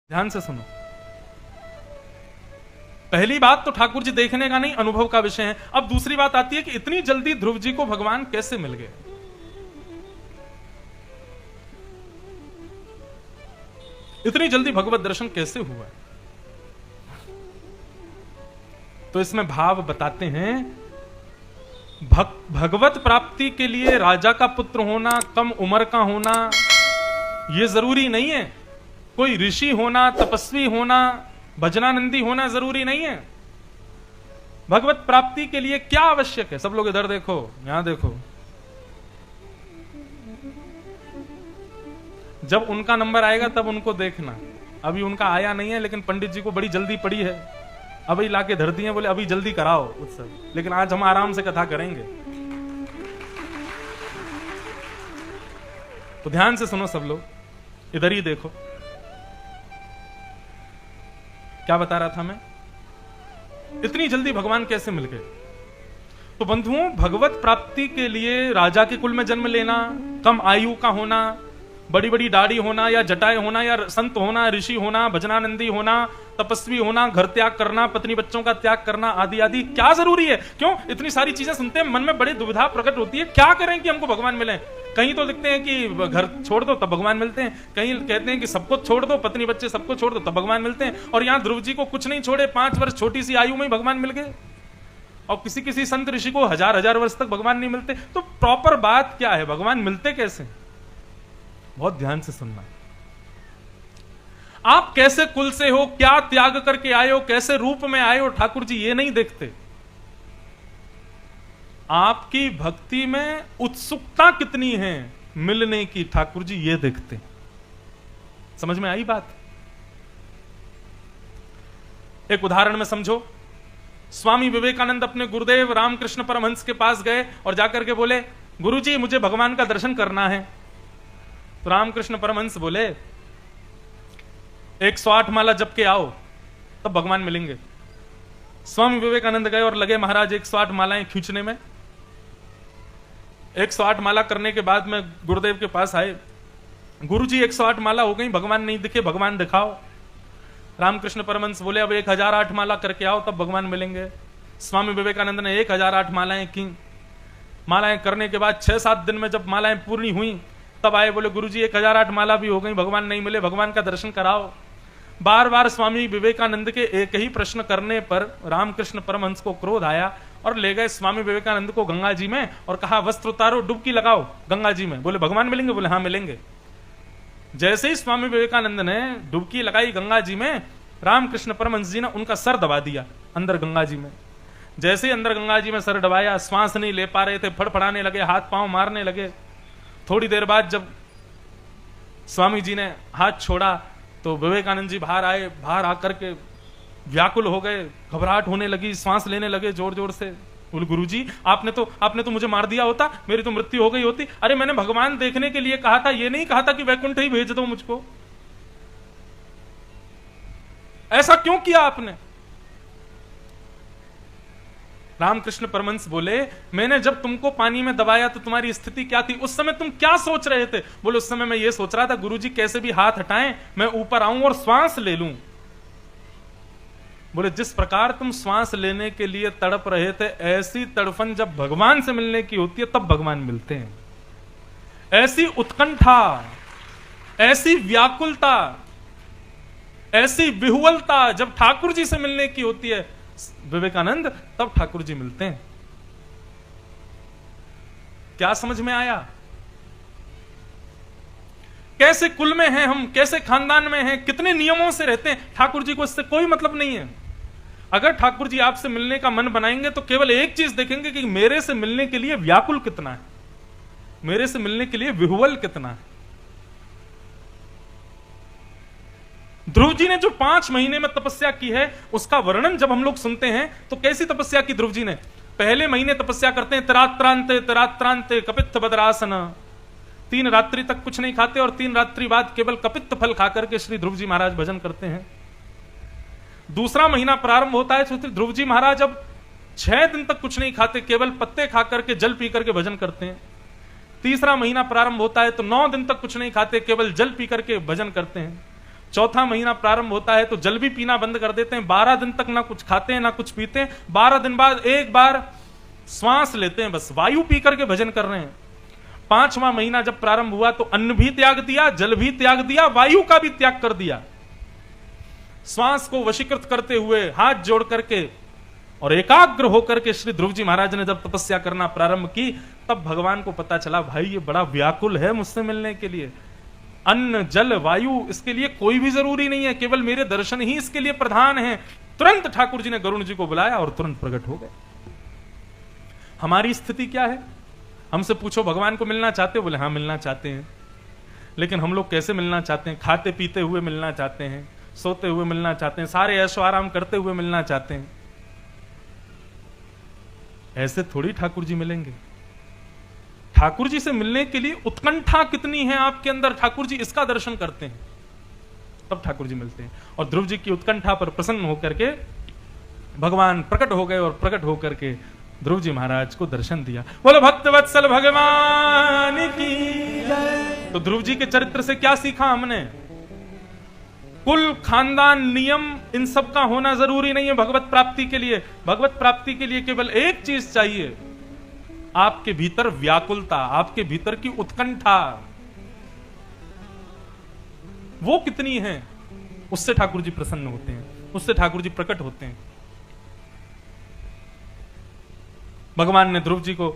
ध्यान से सुनो। पहली बात तो ठाकुर जी देखने का नहीं, अनुभव का विषय है। अब दूसरी बात आती है कि इतनी जल्दी ध्रुव जी को भगवान कैसे मिल गए। इतनी जल्दी भगवत दर्शन कैसे हुआ। तो इसमें भाव बताते हैं, भगवत प्राप्ति के लिए राजा का पुत्र होना, कम उम्र का होना, यह जरूरी नहीं है। कोई ऋषि होना, तपस्वी होना, भजनानंदी होना जरूरी नहीं है। भगवत प्राप्ति के लिए क्या आवश्यक है? सब लोग इधर देखो, यहां देखो। जब उनका नंबर आएगा तब उनको देखना। अभी उनका आया नहीं है, लेकिन पंडित जी को बड़ी जल्दी पड़ी है, अभी लाके धर दिए, बोले अभी जल्दी कराओ उत्सव। लेकिन आज हम आराम से कथा करेंगे, तो ध्यान से सुनो सब लोग, इधर ही देखो। क्या बता रहा था मैं? इतनी जल्दी भगवान कैसे मिल गए? तो बंधुओं, भगवत प्राप्ति के लिए राजा के कुल में जन्म लेना, कम आयु का होना, बड़ी बड़ी दाढ़ी होना या जटाएं होना, या संत होना, ऋषि होना, भजनानंदी होना, तपस्वी होना, घर त्याग करना, पत्नी बच्चों का त्याग करना, आदि आदि क्या जरूरी है? क्यों इतनी सारी चीजें सुनते हैं, मन में बड़ी दुविधा प्रकट होती है। क्या करें कि हमको भगवान मिले? कहीं तो लिखते हैं कि घर छोड़ दो तब भगवान मिलते हैं, कहीं कहते हैं कि सबको छोड़ दो, पत्नी बच्चे सबको छोड़ दो तब भगवान मिलते हैं, और यहां ध्रुव जी को कुछ नहीं छोड़े, 5 वर्ष छोटी सी आयु में ही भगवान मिल गए। और किसी किसी संत ऋषि को हजार वर्ष तक भगवान नहीं मिलते। तो प्रॉपर बात क्या है? भगवान मिलते कैसे? बहुत ध्यान से सुनना। आप कैसे कुल से हो, क्या त्याग करके आए हो, कैसे रूप में आए हो, ठाकुर जी ये नहीं देखते। आपकी भक्ति में उत्सुकता कितनी है मिलने की, ठाकुर जी ये देखते। समझ में आई बात? एक उदाहरण में समझो। स्वामी विवेकानंद अपने गुरुदेव रामकृष्ण परमहंस के पास गए और जाकर के बोले, गुरुजी मुझे भगवान का दर्शन करना है। तो रामकृष्ण परमहंस बोले, 108 माला जप के आओ तब भगवान मिलेंगे। स्वामी विवेकानंद गए और लगे महाराज 108 मालाएं खींचने में। 108 माला करने के बाद में गुरुदेव के पास आए, गुरुजी 108 माला हो गई, भगवान नहीं दिखे, भगवान दिखाओ। रामकृष्ण परमहंस बोले, अब 1008 माला करके आओ तब भगवान मिलेंगे। स्वामी विवेकानंद ने 1008 मालाएं की। मालाएं करने के बाद 6-7 दिन में जब मालाएं पूरी हुई तब आए, बोले गुरुजी 1008 माला भी हो गई, भगवान नहीं मिले, भगवान का दर्शन कराओ। बार बार स्वामी विवेकानंद के एक ही प्रश्न करने पर रामकृष्ण परमहंस को क्रोध आया और ले गए स्वामी विवेकानंद को गंगा जी में और कहा, वस्त्र उतारो, डुबकी लगाओ गंगा जी में। बोले भगवान मिलेंगे? बोले हाँ मिलेंगे। जैसे ही स्वामी विवेकानंद ने डुबकी लगाई गंगा जी में, रामकृष्ण परमहंस जी ने उनका सर दबा दिया अंदर गंगा जी में। जैसे ही अंदर गंगा जी में सर दबाया, श्वास नहीं ले पा रहे थे, फड़फड़ाने लगे, हाथ पांव मारने लगे। थोड़ी देर बाद जब स्वामी जी ने हाथ छोड़ा तो विवेकानंद जी बाहर आए। बाहर आकर के व्याकुल हो गए, घबराहट होने लगी, सांस लेने लगे जोर जोर से। बोले गुरुजी आपने तो मुझे मार दिया होता, मेरी तो मृत्यु हो गई होती। अरे मैंने भगवान देखने के लिए कहा था, ये नहीं कहा था कि वैकुंठ ही भेज दो मुझको। ऐसा क्यों किया आपने? रामकृष्ण परमहंस बोले, मैंने जब तुमको पानी में दबाया तो तुम्हारी स्थिति क्या थी? उस समय तुम क्या सोच रहे थे? बोले उस समय मैं ये सोच रहा था, गुरुजी कैसे भी हाथ हटाएं, मैं ऊपर आऊं और श्वास ले लूं। बोले जिस प्रकार तुम श्वास लेने के लिए तड़प रहे थे, ऐसी तड़फन जब भगवान से मिलने की होती है तब भगवान मिलते हैं। ऐसी उत्कंठा, ऐसी व्याकुलता, ऐसी विहुवलता जब ठाकुर जी से मिलने की होती है विवेकानंद, तब ठाकुर जी मिलते हैं। क्या समझ में आया? कैसे कुल में हैं हम, कैसे खानदान में हैं, कितने नियमों से रहते हैं, ठाकुर जी को इससे कोई मतलब नहीं है। अगर ठाकुर जी आपसे मिलने का मन बनाएंगे तो केवल एक चीज देखेंगे कि मेरे से मिलने के लिए व्याकुल कितना है, मेरे से मिलने के लिए विहुवल कितना है। ध्रुव जी ने जो 5 महीने में तपस्या की है, उसका वर्णन जब हम लोग सुनते हैं तो कैसी तपस्या की ध्रुव जी ने? पहले महीने तपस्या करते हैं, तिरात्रांते कपित्थ बदरासन, 3 रात्रि तक कुछ नहीं खाते और 3 रात्रि बाद केवल कपित्थ फल खाकर के श्री ध्रुव जी महाराज भजन करते हैं। दूसरा महीना प्रारंभ होता है तो ध्रुव जी महाराज अब 6 दिन तक कुछ नहीं खाते, केवल पत्ते खाकर के जल पी करके भजन करते हैं। तीसरा महीना प्रारंभ होता है तो 9 दिन तक कुछ नहीं खाते, केवल जल पी करके भजन करते हैं। चौथा महीना प्रारंभ होता है तो जल भी पीना बंद कर देते हैं, 12 दिन तक ना कुछ खाते हैं ना कुछ पीते हैं, 12 दिन बाद एक बार श्वास लेते हैं, बस वायु पी करके भजन कर रहे हैं। 5वां महीना जब प्रारंभ हुआ तो अन्न भी त्याग दिया, जल भी त्याग दिया, वायु का भी त्याग कर दिया। श्वास को वशीकृत करते हुए हाथ जोड़ करके और एकाग्र होकर के श्री ध्रुव जी महाराज ने जब तपस्या करना प्रारंभ की, तब भगवान को पता चला भाई ये बड़ा व्याकुल है मुझसे मिलने के लिए। अन्न जल वायु इसके लिए कोई भी जरूरी नहीं है, केवल मेरे दर्शन ही इसके लिए प्रधान है। तुरंत ठाकुर जी ने गरुण जी को बुलाया और तुरंत प्रकट हो गए। हमारी स्थिति क्या है? हमसे पूछो भगवान को मिलना चाहते हो? बोले हाँ मिलना चाहते हैं। लेकिन हम लोग कैसे मिलना चाहते हैं? खाते पीते हुए मिलना चाहते हैं, सोते हुए मिलना चाहते हैं, सारे ऐशो आराम करते हुए मिलना चाहते हैं। ऐसे थोड़ी ठाकुर जी मिलेंगे। ठाकुर जी से मिलने के लिए उत्कंठा कितनी है आपके अंदर, ठाकुर जी इसका दर्शन करते हैं तब ठाकुर जी मिलते हैं। और ध्रुव जी की उत्कंठा पर प्रसन्न होकर के भगवान प्रकट हो गए और प्रकट होकर के ध्रुव जी महाराज को दर्शन दिया। बोलो भक्त वत्सल भगवान की जय। तो ध्रुव जी के चरित्र से क्या सीखा हमने? कुल खानदान नियम इन सब का होना जरूरी नहीं है भगवत प्राप्ति के लिए। भगवत प्राप्ति के लिए केवल एक चीज चाहिए, आपके भीतर व्याकुलता, आपके भीतर की उत्कंठा, वो कितनी है, उससे ठाकुर जी प्रसन्न होते हैं, उससे ठाकुर जी प्रकट होते हैं। भगवान ने ध्रुव जी को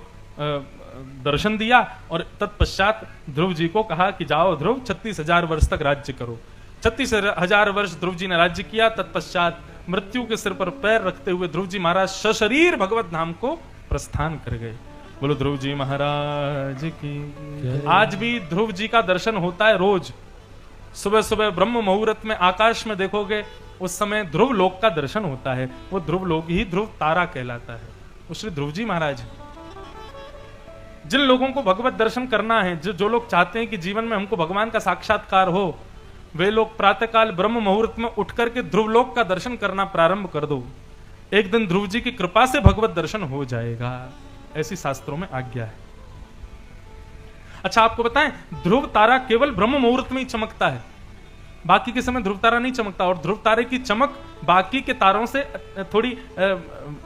दर्शन दिया और तत्पश्चात ध्रुव जी को कहा कि जाओ ध्रुव 36,000 वर्ष तक राज्य करो। 36,000 वर्ष ध्रुव जी ने राज्य किया। तत्पश्चात मृत्यु के सिर पर पैर रखते हुए ध्रुव जी महाराज सशरीर भगवत धाम को प्रस्थान कर गए। बोलो ध्रुव जी महाराज की। आज भी ध्रुव जी का दर्शन होता है रोज सुबह सुबह ब्रह्म मुहूर्त में। आकाश में देखोगे उस समय ध्रुव लोक का दर्शन होता है। वो ध्रुव लोक ही ध्रुव तारा कहलाता है। वो श्री ध्रुव जी महाराज। जिन लोगों को भगवत दर्शन करना है, जो लोग चाहते हैं कि जीवन में हमको भगवान का साक्षात्कार हो, वे लोग प्रातःकाल ब्रह्म मुहूर्त में उठ करके ध्रुवलोक का दर्शन करना प्रारंभ कर दो। एक दिन ध्रुव जी की कृपा से भगवत दर्शन हो जाएगा, ऐसी शास्त्रों में आज्ञा है। अच्छा आपको बताएं, ध्रुव तारा केवल ब्रह्म मुहूर्त में ही चमकता है, बाकी के समय ध्रुव तारा नहीं चमकता। और ध्रुव तारे की चमक बाकी के तारों से थोड़ी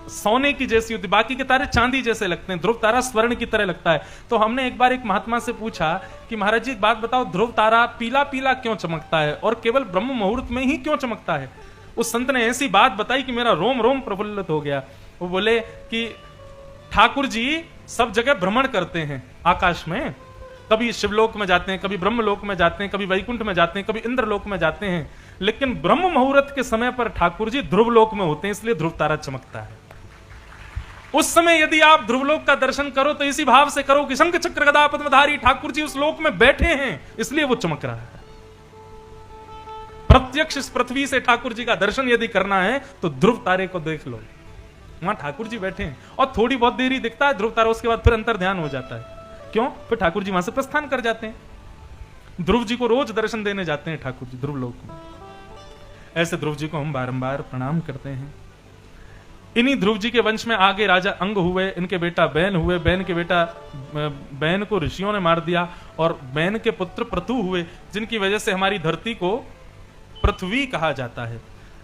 सोने की जैसी होती, बाकी के तारे चांदी जैसे लगते हैं, ध्रुव तारा स्वर्ण की तरह लगता है। तो हमने एक बार एक महात्मा से पूछा कि महाराज जी एक बात बताओ, ध्रुव तारा पीला पीला क्यों चमकता है और केवल ब्रह्म मुहूर्त में ही क्यों चमकता है? उस संत ने ऐसी बात बताई कि मेरा रोम रोम प्रफुल्लित हो गया। वो बोले कि ठाकुर जी सब जगह भ्रमण करते हैं आकाश में, कभी शिवलोक में जाते हैं, कभी ब्रह्मलोक में जाते हैं, कभी वैकुंठ में जाते हैं, कभी इंद्रलोक में जाते हैं, लेकिन ब्रह्म मुहूर्त के समय पर ठाकुर जी ध्रुवलोक में होते हैं, इसलिए ध्रुव तारा चमकता है। उस समय यदि आप ध्रुवलोक का दर्शन करो तो इसी भाव से करो कि शंख चक्र गदा पद्मधारी ठाकुर जी उस लोक में बैठे हैं, इसलिए वो चमक रहा है। प्रत्यक्ष इस पृथ्वी से ठाकुर जी का दर्शन यदि करना है तो ध्रुव तारे को देख लो, वहां ठाकुर जी बैठे हैं। और थोड़ी बहुत देरी दिखता है ध्रुव तारा, उसके बाद फिर अंतर ध्यान हो जाता है। क्यों? फिर ठाकुर जी वहां से प्रस्थान कर जाते हैं। ध्रुव जी को रोज दर्शन देने जाते हैं ठाकुर जी ध्रुव लोक में। ऐसे ध्रुव जी को हम बारंबार प्रणाम करते हैं। इन्हीं ध्रुव जी के वंश में आगे राजा अंग हुए, इनके बेटा बैन हुए, बैन के बेटा बैन को ऋषियों ने मार दिया और बैन के पुत्र पृथु हुए, जिनकी वजह से हमारी धरती को पृथ्वी कहा जाता है।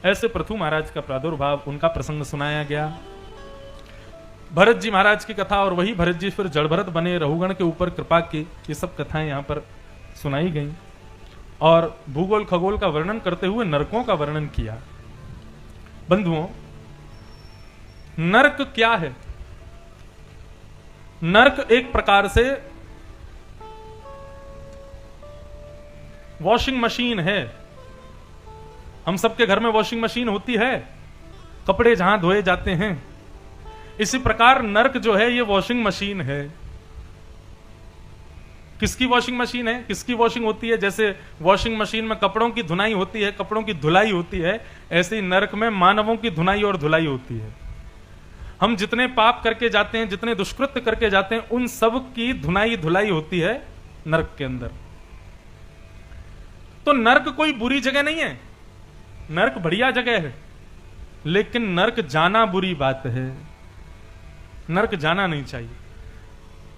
ऐसे पृथु महाराज का प्रादुर्भाव, उनका प्रसंग सुनाया गया। भरत जी महाराज की कथा, और वही भरत जी फिर जड़ भरत बने, रहुगण के ऊपर कृपा की, ये सब कथाएं यहाँ पर सुनाई गई। और भूगोल खगोल का वर्णन करते हुए नरकों का वर्णन किया। बंधुओं, नरक क्या है? नरक एक प्रकार से वॉशिंग मशीन है। हम सबके घर में वॉशिंग मशीन होती है, कपड़े जहां धोए जाते हैं। इसी प्रकार नरक जो है ये वॉशिंग मशीन है। किसकी वॉशिंग मशीन है? किसकी वॉशिंग होती है? जैसे वॉशिंग मशीन में कपड़ों की धुनाई होती है, कपड़ों की धुलाई होती है, ऐसे ही नरक में मानवों की धुनाई और धुलाई होती है। हम जितने पाप करके जाते हैं, जितने दुष्कृत्य करके जाते हैं, उन सब की धुनाई धुलाई होती है नरक के अंदर। तो नरक कोई बुरी जगह नहीं है, नरक बढ़िया जगह है, लेकिन नरक जाना बुरी बात है। नरक जाना नहीं चाहिए।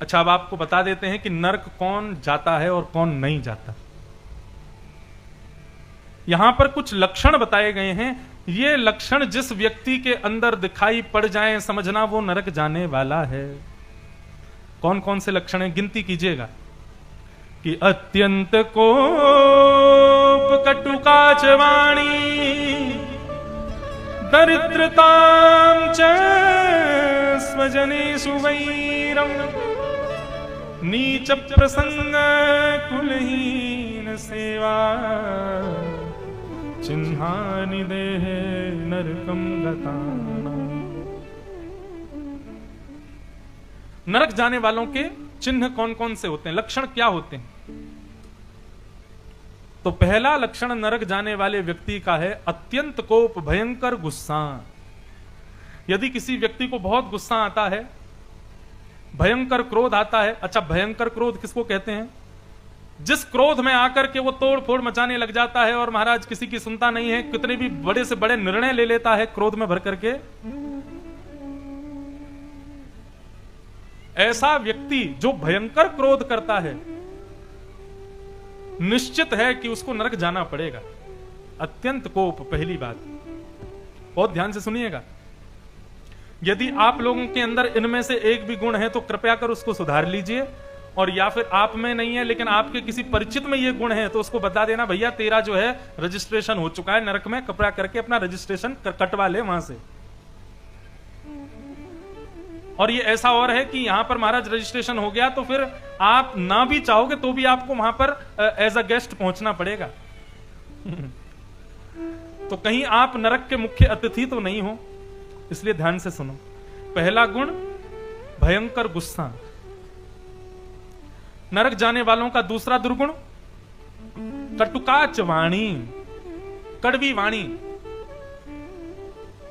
अच्छा, अब आपको बता देते हैं कि नरक कौन जाता है और कौन नहीं जाता। यहां पर कुछ लक्षण बताए गए हैं। ये लक्षण जिस व्यक्ति के अंदर दिखाई पड़ जाएं, समझना वो नरक जाने वाला है। कौन कौन से लक्षण हैं, गिनती कीजिएगा। कि अत्यंत कोप, कटुकाच वाणी, दरिद्रतां च स्वजनेषु वैरम्, नीच प्रसंग कुलहीन सेवा, चिन्हानि देहे नरकं गतानाम्। नरक जाने वालों के चिन्ह कौन कौन से होते हैं, लक्षण क्या होते हैं? तो पहला लक्षण नरक जाने वाले व्यक्ति का है अत्यंत कोप, भयंकर गुस्सा। यदि किसी व्यक्ति को बहुत गुस्सा आता है, भयंकर क्रोध आता है। अच्छा, भयंकर क्रोध किसको कहते हैं? जिस क्रोध में आकर के वो तोड़ फोड़ मचाने लग जाता है और महाराज किसी की सुनता नहीं है, कितने भी बड़े से बड़े निर्णय ले लेता है क्रोध में भर करके। ऐसा व्यक्ति जो भयंकर क्रोध करता है, निश्चित है कि उसको नरक जाना पड़ेगा। अत्यंत कोप, पहली बात, बहुत ध्यान से सुनिएगा। यदि आप लोगों के अंदर इनमें से एक भी गुण है तो कृपया कर उसको सुधार लीजिए, और या फिर आप में नहीं है लेकिन आपके किसी परिचित में ये गुण है तो उसको बता देना, भैया तेरा जो है रजिस्ट्रेशन हो चुका है नरक में, कृपया करके अपना रजिस्ट्रेशन कटवा ले वहां से। और ये ऐसा और है कि यहां पर महाराज रजिस्ट्रेशन हो गया तो फिर आप ना भी चाहोगे तो भी आपको वहां पर एज अ गेस्ट पहुंचना पड़ेगा। तो कहीं आप नरक के मुख्य अतिथि तो नहीं हो, इसलिए ध्यान से सुनो। पहला गुण भयंकर गुस्सा। नरक जाने वालों का दूसरा दुर्गुण कटुकाच वाणी, कड़वी वाणी।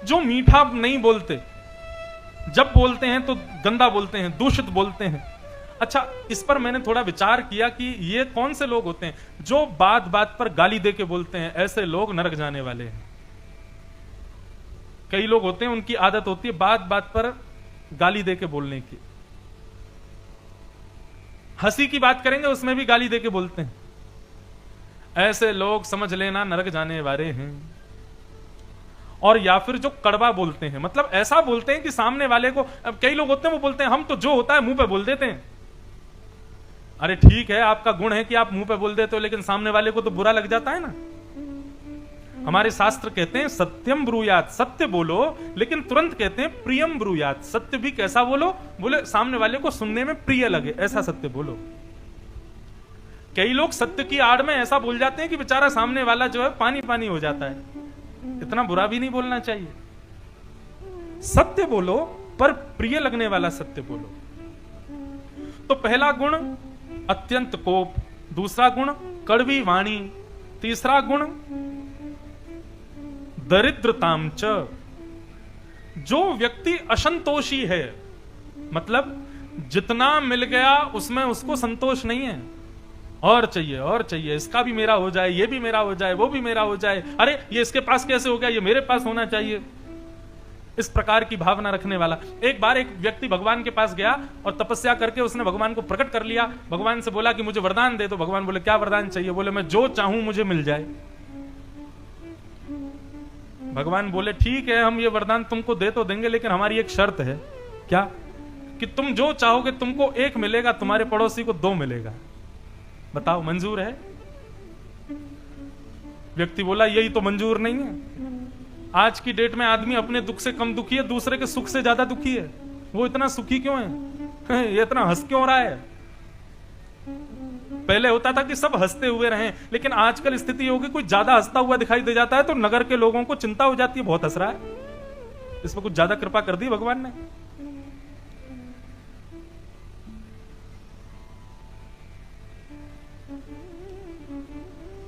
जो मीठा नहीं बोलते, जब बोलते हैं तो गंदा बोलते हैं, दूषित बोलते हैं। अच्छा, इस पर मैंने थोड़ा विचार किया कि ये कौन से लोग होते हैं जो बात बात पर गाली दे के बोलते हैं। ऐसे लोग नरक जाने वाले हैं। कई लोग होते हैं उनकी आदत होती है बात बात पर गाली दे के बोलने की। हंसी की बात करेंगे उसमें भी गाली दे के बोलते हैं। ऐसे लोग समझ लेना नरक जाने वाले हैं। और या फिर जो कड़वा बोलते हैं, मतलब ऐसा बोलते हैं कि सामने वाले को, अब कई लोग होते हैं वो बोलते हैं हम तो जो होता है मुंह पे बोल देते हैं। अरे ठीक है, आपका गुण है कि आप मुंह पे बोल देते हो, लेकिन सामने वाले को तो बुरा लग जाता है ना। हमारे शास्त्र कहते हैं सत्यम ब्रूयात, सत्य बोलो, लेकिन तुरंत कहते हैं प्रियम ब्रूयात, सत्य भी कैसा बोलो, बोले सामने वाले को सुनने में प्रिय लगे, ऐसा सत्य बोलो। कई लोग सत्य की आड़ में ऐसा बोल जाते हैं कि बेचारा सामने वाला जो है पानी पानी हो जाता है। इतना बुरा भी नहीं बोलना चाहिए। सत्य बोलो पर प्रिय लगने वाला सत्य बोलो। तो पहला गुण अत्यंत कोप, दूसरा गुण कड़वी वाणी, तीसरा गुण दरिद्रताम च। जो व्यक्ति असंतोषी है, मतलब जितना मिल गया उसमें उसको संतोष नहीं है, और चाहिए और चाहिए, इसका भी मेरा हो जाए, ये भी मेरा हो जाए, वो भी मेरा हो जाए, अरे ये इसके पास कैसे हो गया, ये मेरे पास होना चाहिए। इस प्रकार की भावना रखने वाला। एक बार एक व्यक्ति भगवान के पास गया और तपस्या करके उसने भगवान को प्रकट कर लिया। भगवान से बोला कि मुझे वरदान दे। तो भगवान बोले क्या वरदान चाहिए? बोले मैं जो चाहूं मुझे मिल जाए। भगवान बोले ठीक है, हम ये वरदान तुमको दे तो देंगे, लेकिन हमारी एक शर्त है। क्या? कि तुम जो चाहोगे तुमको एक मिलेगा, तुम्हारे पड़ोसी को दो मिलेगा। बताओ मंजूर है? व्यक्ति बोला यही तो मंजूर नहीं है। आज की डेट में आदमी अपने दुख से कम दुखी है, दूसरे के सुख से ज्यादा दुखी है। वो इतना सुखी क्यों है? ये इतना हंस क्यों रहा है? पहले होता था कि सब हंसते हुए रहें, लेकिन आजकल स्थिति होगी कोई ज्यादा हंसता हुआ दिखाई दे जाता है तो नगर के लोगों को चिंता हो जाती है, बहुत हंस रहा है। इस पर कुछ ज्यादा कृपा कर दी भगवान ने।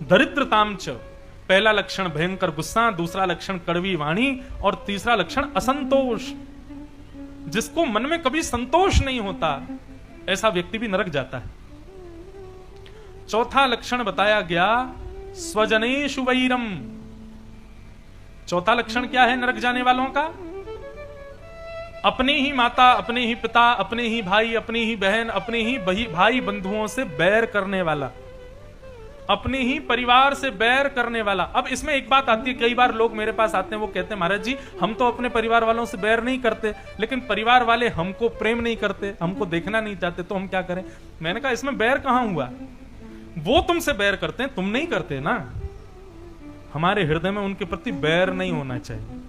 दरिद्रताम च, पहला लक्षण भयंकर गुस्सा, दूसरा लक्षण कड़वी वाणी, और तीसरा लक्षण असंतोष। जिसको मन में कभी संतोष नहीं होता, ऐसा व्यक्ति भी नरक जाता है। चौथा लक्षण बताया गया स्वजनेषु वैरम। चौथा लक्षण क्या है नरक जाने वालों का? अपने ही माता, अपने ही पिता, अपने ही भाई, अपनी ही बहन, अपने ही भाई बंधुओं से बैर करने वाला। अपने ही परिवार से बैर करने वाला। अब इसमें एक बात आती है, कई बार लोग मेरे पास आते हैं, वो कहते हैं महाराज जी हम तो अपने परिवार वालों से बैर नहीं करते, लेकिन परिवार वाले हमको प्रेम नहीं करते, हमको देखना नहीं चाहते, तो हम क्या करें? मैंने कहा इसमें बैर कहां हुआ? वो तुमसे बैर करते हैं, तुम नहीं करते ना। हमारे हृदय में उनके प्रति बैर नहीं होना चाहिए।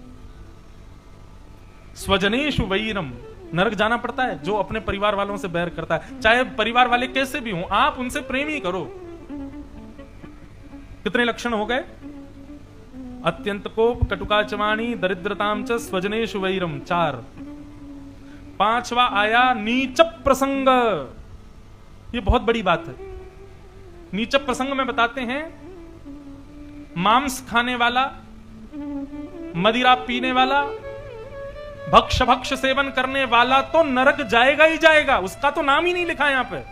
स्वजनेषु वैरम, नरक जाना पड़ता है जो अपने परिवार वालों से बैर करता है, चाहे परिवार वाले कैसे भी हों, आप उनसे प्रेम ही करो। कितने लक्षण हो गए? अत्यंत कोप, कटुकाचवाणी, दरिद्रताम च स्वजनेषु वैरम, 4। 5वां आया नीच प्रसंग। ये बहुत बड़ी बात है। नीच प्रसंग में बताते हैं, मांस खाने वाला, मदिरा पीने वाला, भक्ष सेवन करने वाला तो नरक जाएगा ही जाएगा, उसका तो नाम ही नहीं लिखा यहां पे।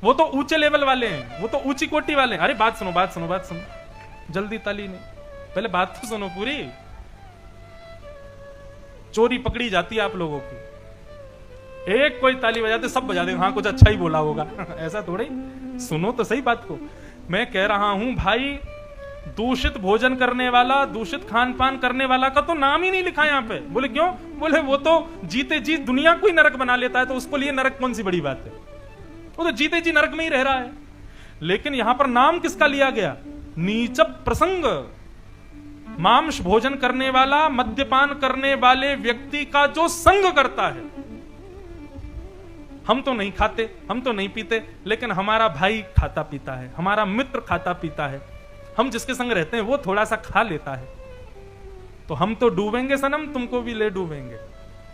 वो तो ऊंचे लेवल वाले हैं, वो तो ऊंची कोटि वाले हैं। अरे बात सुनो, बात सुनो, बात सुनो, जल्दी ताली नहीं, पहले बात तो सुनो पूरी। चोरी पकड़ी जाती है आप लोगों की, एक कोई ताली बजाते सब बजा देंगे, हाँ कुछ अच्छा ही बोला होगा ऐसा थोड़ी। सुनो तो सही बात को। मैं कह रहा हूं भाई, दूषित भोजन करने वाला, दूषित खान पान करने वाला का तो नाम ही नहीं लिखा यहां पे। बोले क्यों? बोले वो तो जीते जी दुनिया को ही नरक बना लेता है, तो उसको लिए नरक कौन सी बड़ी बात है? वो तो जीते जी नरक में ही रह रहा है। लेकिन यहां पर नाम किसका लिया गया? नीच प्रसंग। मांस भोजन करने वाला, मद्यपान करने वाले व्यक्ति का जो संग करता है। हम तो नहीं खाते, हम तो नहीं पीते, लेकिन हमारा भाई खाता पीता है, हमारा मित्र खाता पीता है, हम जिसके संग रहते हैं वो थोड़ा सा खा लेता है, तो हम तो डूबेंगे सनम, तुमको भी ले डूबेंगे।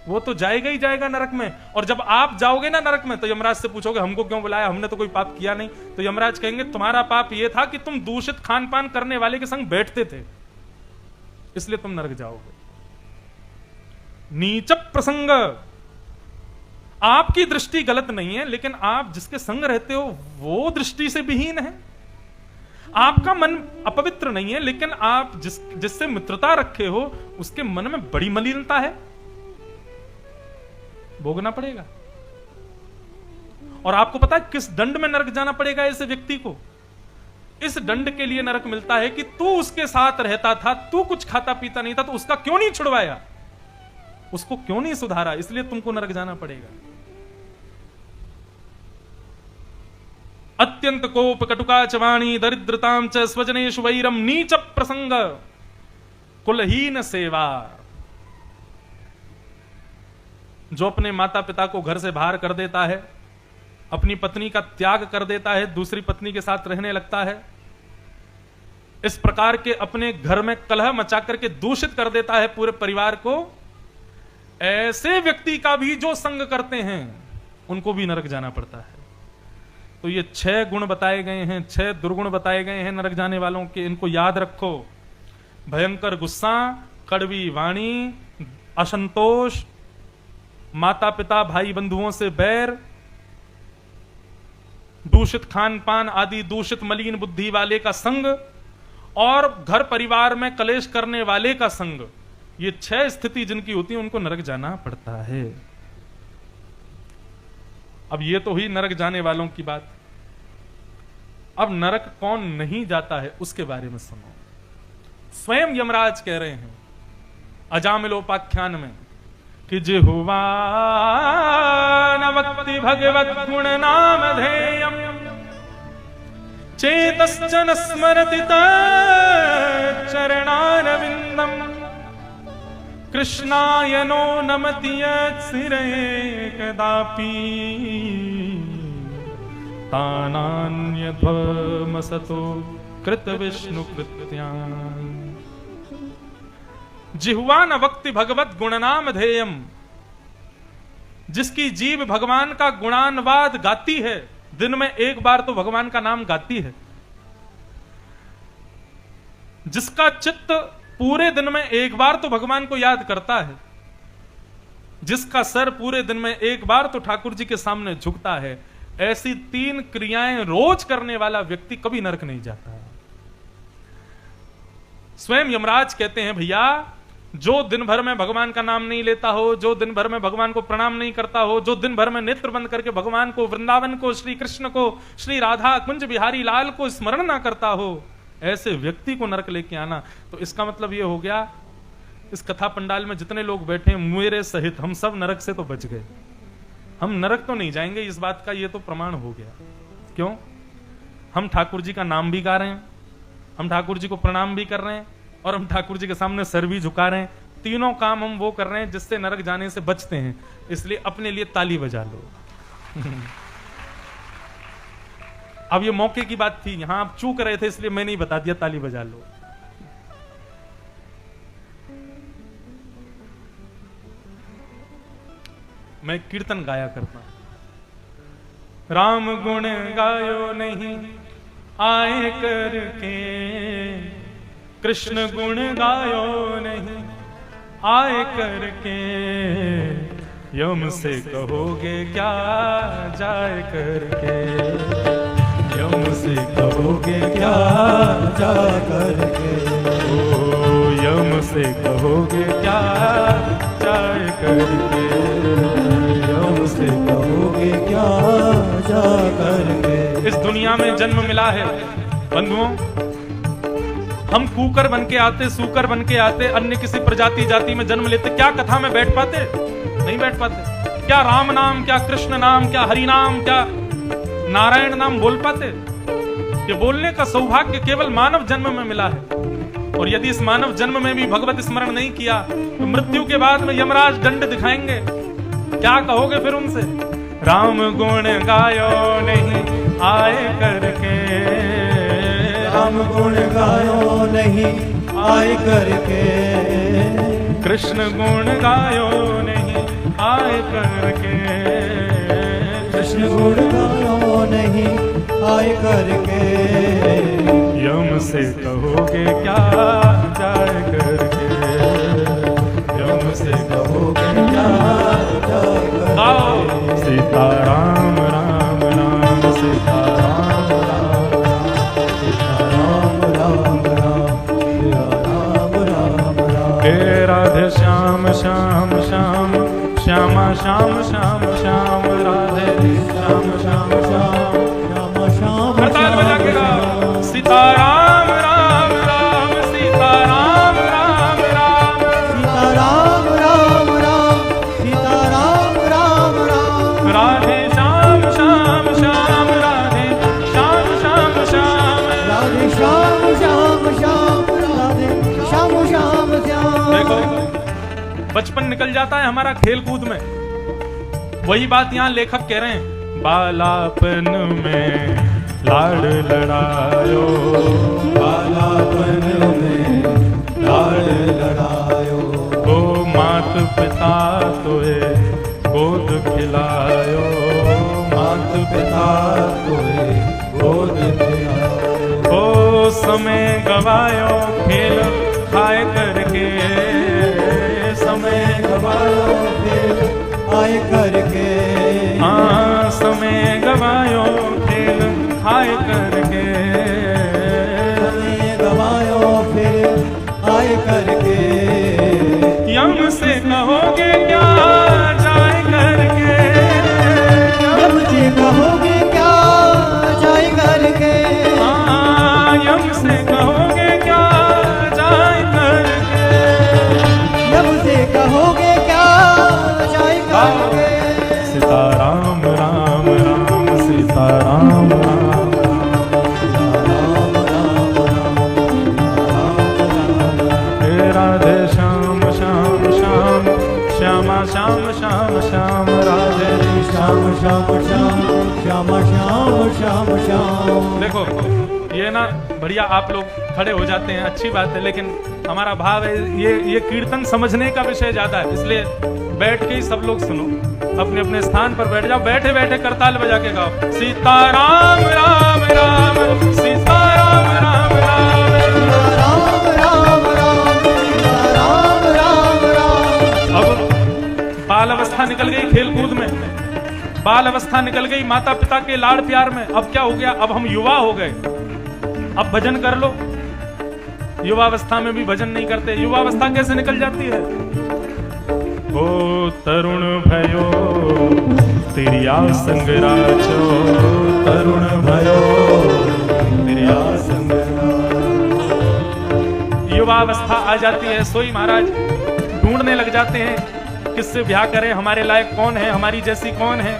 वो तो जाएगा ही जाएगा नरक में। और जब आप जाओगे ना नरक में, तो यमराज से पूछोगे हमको क्यों बुलाया, हमने तो कोई पाप किया नहीं। तो यमराज कहेंगे तुम्हारा पाप यह था कि तुम दूषित खान पान करने वाले के संग बैठते थे, इसलिए तुम नरक जाओगे। नीच प्रसंग। आपकी दृष्टि गलत नहीं है, लेकिन आप जिसके संग रहते हो वो दृष्टि से विहीन है। आपका मन अपवित्र नहीं है, लेकिन आप जिससे मित्रता रखे हो उसके मन में बड़ी मलिनता है, भोगना पड़ेगा। और आपको पता है किस दंड में नरक जाना पड़ेगा ऐसे व्यक्ति को? इस दंड के लिए नरक मिलता है कि तू उसके साथ रहता था, तू कुछ खाता पीता नहीं था, तो उसका क्यों नहीं छुड़वाया, उसको क्यों नहीं सुधारा, इसलिए तुमको नरक जाना पड़ेगा। अत्यंत कोप, कटुकाचवाणी, दरिद्रताम च स्वजनेषु वैरम, नीच प्रसंग, कुलहीन सेवा। जो अपने माता पिता को घर से बाहर कर देता है, अपनी पत्नी का त्याग कर देता है, दूसरी पत्नी के साथ रहने लगता है, इस प्रकार के अपने घर में कलह मचा करके दूषित कर देता है पूरे परिवार को, ऐसे व्यक्ति का भी जो संग करते हैं उनको भी नरक जाना पड़ता है। तो ये 6 गुण बताए गए हैं, 6 दुर्गुण बताए गए हैं नरक जाने वालों के, इनको याद रखो। भयंकर गुस्सा, कड़वी वाणी, असंतोष, माता पिता भाई बंधुओं से बैर, दूषित खान पान आदि दूषित मलिन बुद्धि वाले का संग, और घर परिवार में कलेश करने वाले का संग। ये 6 स्थिति जिनकी होती है उनको नरक जाना पड़ता है। अब ये तो हुई नरक जाने वालों की बात। अब नरक कौन नहीं जाता है उसके बारे में सुनो। स्वयं यमराज कह रहे हैं अजामिलोपाख्यान में कि जिह्वा न वक्ति भगवत गुण नाम धेयम, चेतश्चन स्मरति चरणारविंदम, कृष्णाय नो नमति यत्सिरे कदापि, तानान्यध्वमसतो कृत विष्णु कृत्यान्। जिह्वा न वक्ति भगवत गुणनाम धेयम, जिसकी जीव भगवान का गुणानवाद गाती है, दिन में एक बार तो भगवान का नाम गाती है, जिसका चित्त पूरे दिन में एक बार तो भगवान को याद करता है, जिसका सर पूरे दिन में एक बार तो ठाकुर जी के सामने झुकता है, ऐसी 3 क्रियाएं रोज करने वाला व्यक्ति कभी नरक नहीं जाता। स्वयं यमराज कहते हैं भैया जो दिन भर में भगवान का नाम नहीं लेता हो, जो दिन भर में भगवान को प्रणाम नहीं करता हो, जो दिन भर में नेत्र बंद करके भगवान को, वृंदावन को, श्री कृष्ण को, श्री राधा कुंज बिहारी लाल को स्मरण ना करता हो, ऐसे व्यक्ति को नरक लेके आना। तो इसका मतलब ये हो गया, इस कथा पंडाल में जितने लोग बैठे मेरे सहित हम सब नरक से तो बच गए। हम नरक तो नहीं जाएंगे, इस बात का ये तो प्रमाण हो गया। क्यों? हम ठाकुर जी का नाम भी गा रहे हैं, हम ठाकुर जी को प्रणाम भी कर रहे हैं, और हम ठाकुर जी के सामने सर भी झुका रहे हैं। तीनों काम हम वो कर रहे हैं जिससे नरक जाने से बचते हैं। इसलिए अपने लिए ताली बजा लो। अब ये मौके की बात थी, यहां आप चूक रहे थे इसलिए मैं नहीं बता दिया, ताली बजा लो। मैं कीर्तन गाया करता हूं। राम गुण गायो नहीं आए करके, कृष्ण गुण गायो नहीं आए करके, यम से कहोगे क्या जाए करके, यम से कहोगे क्या जा करके, ओ यम से कहोगे क्या जाए करके, यम से कहोगे क्या जा करके। इस दुनिया में जन्म मिला है बंधुओं, हम कूकर बन के आते, सूकर बन के आते, अन्य किसी प्रजाति जाति में जन्म लेते, क्या कथा में बैठ पाते? नहीं बैठ पाते। क्या राम नाम, क्या कृष्ण नाम, क्या हरि नाम, क्या नारायण नाम बोल पाते? ये बोलने का सौभाग्य केवल मानव जन्म में मिला है। और यदि इस मानव जन्म में भी भगवत स्मरण नहीं किया तो मृत्यु के बाद में यमराज दंड दिखाएंगे। क्या कहोगे फिर उनसे? राम गुण गायो नहीं आए करके, राम गुण गायो नहीं आए करके, कृष्ण गुण गायो नहीं आए करके, कृष्ण गुण गायो नहीं आए करके, यम से कहोगे क्या जाए करके, यम से कहोगे क्या जाए करके। सीताराम राम राम सीताराम राम राम, हे राधे श्याम श्याम श्याम श्यामा श्याम श्याम श्याम, राधे श्याम श्याम श्याम श्याम श्याम करताल बजा के गाओ। सीताराम राम राम सीताराम राम राम, सीताराम राम राम सीताराम राम राम, राधे श्याम श्याम श्याम राधे श्याम श्याम श्याम, राधे श्याम श्याम श्याम राधे श्याम श्याम श्याम। देखो बचपन निकल जाता है हमारा खेल कूद में, वही बात यहाँ लेखक कह रहे हैं। बालापन में लाड़ लड़ायो, बालापन में लाड़ लड़ायो, ओ मात पिता तोए गोद खिलायो, मात पिता तोए गोद खिलायो, ओ समय गवायो खेल खाए करके, समय गवायो खेल आए करके, हाँ समय गवायो खेल खाए करके, समय गवायो फिर आए करके, यम से कहोगे क्या जाए करके, यम से कहोगे क्या जाए करके, हाँ यम से कहोगे क्या जाए करके, यम से कहोगे क्या जाए करके। सीताराम राम राम सीताराम राम राम राम राम हे राधे श्याम श्याम श्याम श्यामा श्याम श्याम श्याम, राधे श्याम श्याम श्याम श्याम श्याम श्याम श्याम। देखो ये ना बढ़िया, आप लोग खड़े हो जाते हैं अच्छी बात है, लेकिन हमारा भाव है ये कीर्तन समझने का विषय ज्यादा है, इसलिए बैठ के ही सब लोग सुनो, अपने अपने स्थान पर बैठ जाओ, बैठे बैठे करताल बजा के गाओ। सीताराम राम राम सीताराम राम राम, राम राम राम राम राम राम। अब बाल अवस्था निकल गई खेल कूद में, बाल अवस्था निकल गई माता पिता के लाड़ प्यार में, अब क्या हो गया? अब हम युवा हो गए, अब भजन कर लो। युवावस्था में भी भजन नहीं करते। युवावस्था कैसे निकल जाती है? ओ तरुण भयो तिरिया संग राचो, तरुण भयो तिरिया संग राचो। युवावस्था आ जाती है, सोई महाराज ढूंढने लग जाते हैं किससे ब्याह करें, हमारे लायक कौन है, हमारी जैसी कौन है।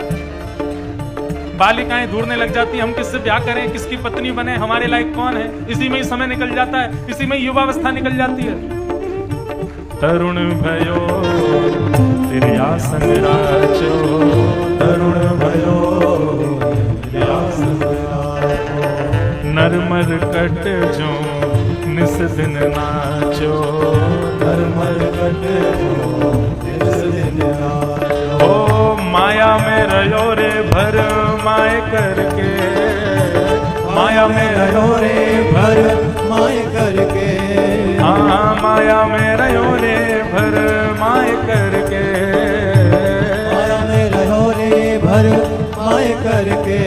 बालिकाएं ढूंढने लग जाती हैं हम किससे ब्याह करें, किसकी पत्नी बने, हमारे लायक कौन है। इसी में ही समय निकल जाता है, इसी में युवावस्था निकल जाती है। तरुण भयो तिरिया संग राचो, तरुण भयो तिरिया संग राचो। नरमर कट जो निस दिन नाचो, नरमर कट जो निस दिन नाचो। ओ माया में रहो रे भर माए करके, माया में रहो रे भर माय करके, हाँ माया में रहो रे भर माए करके, माया में रहो रे भर माय करके।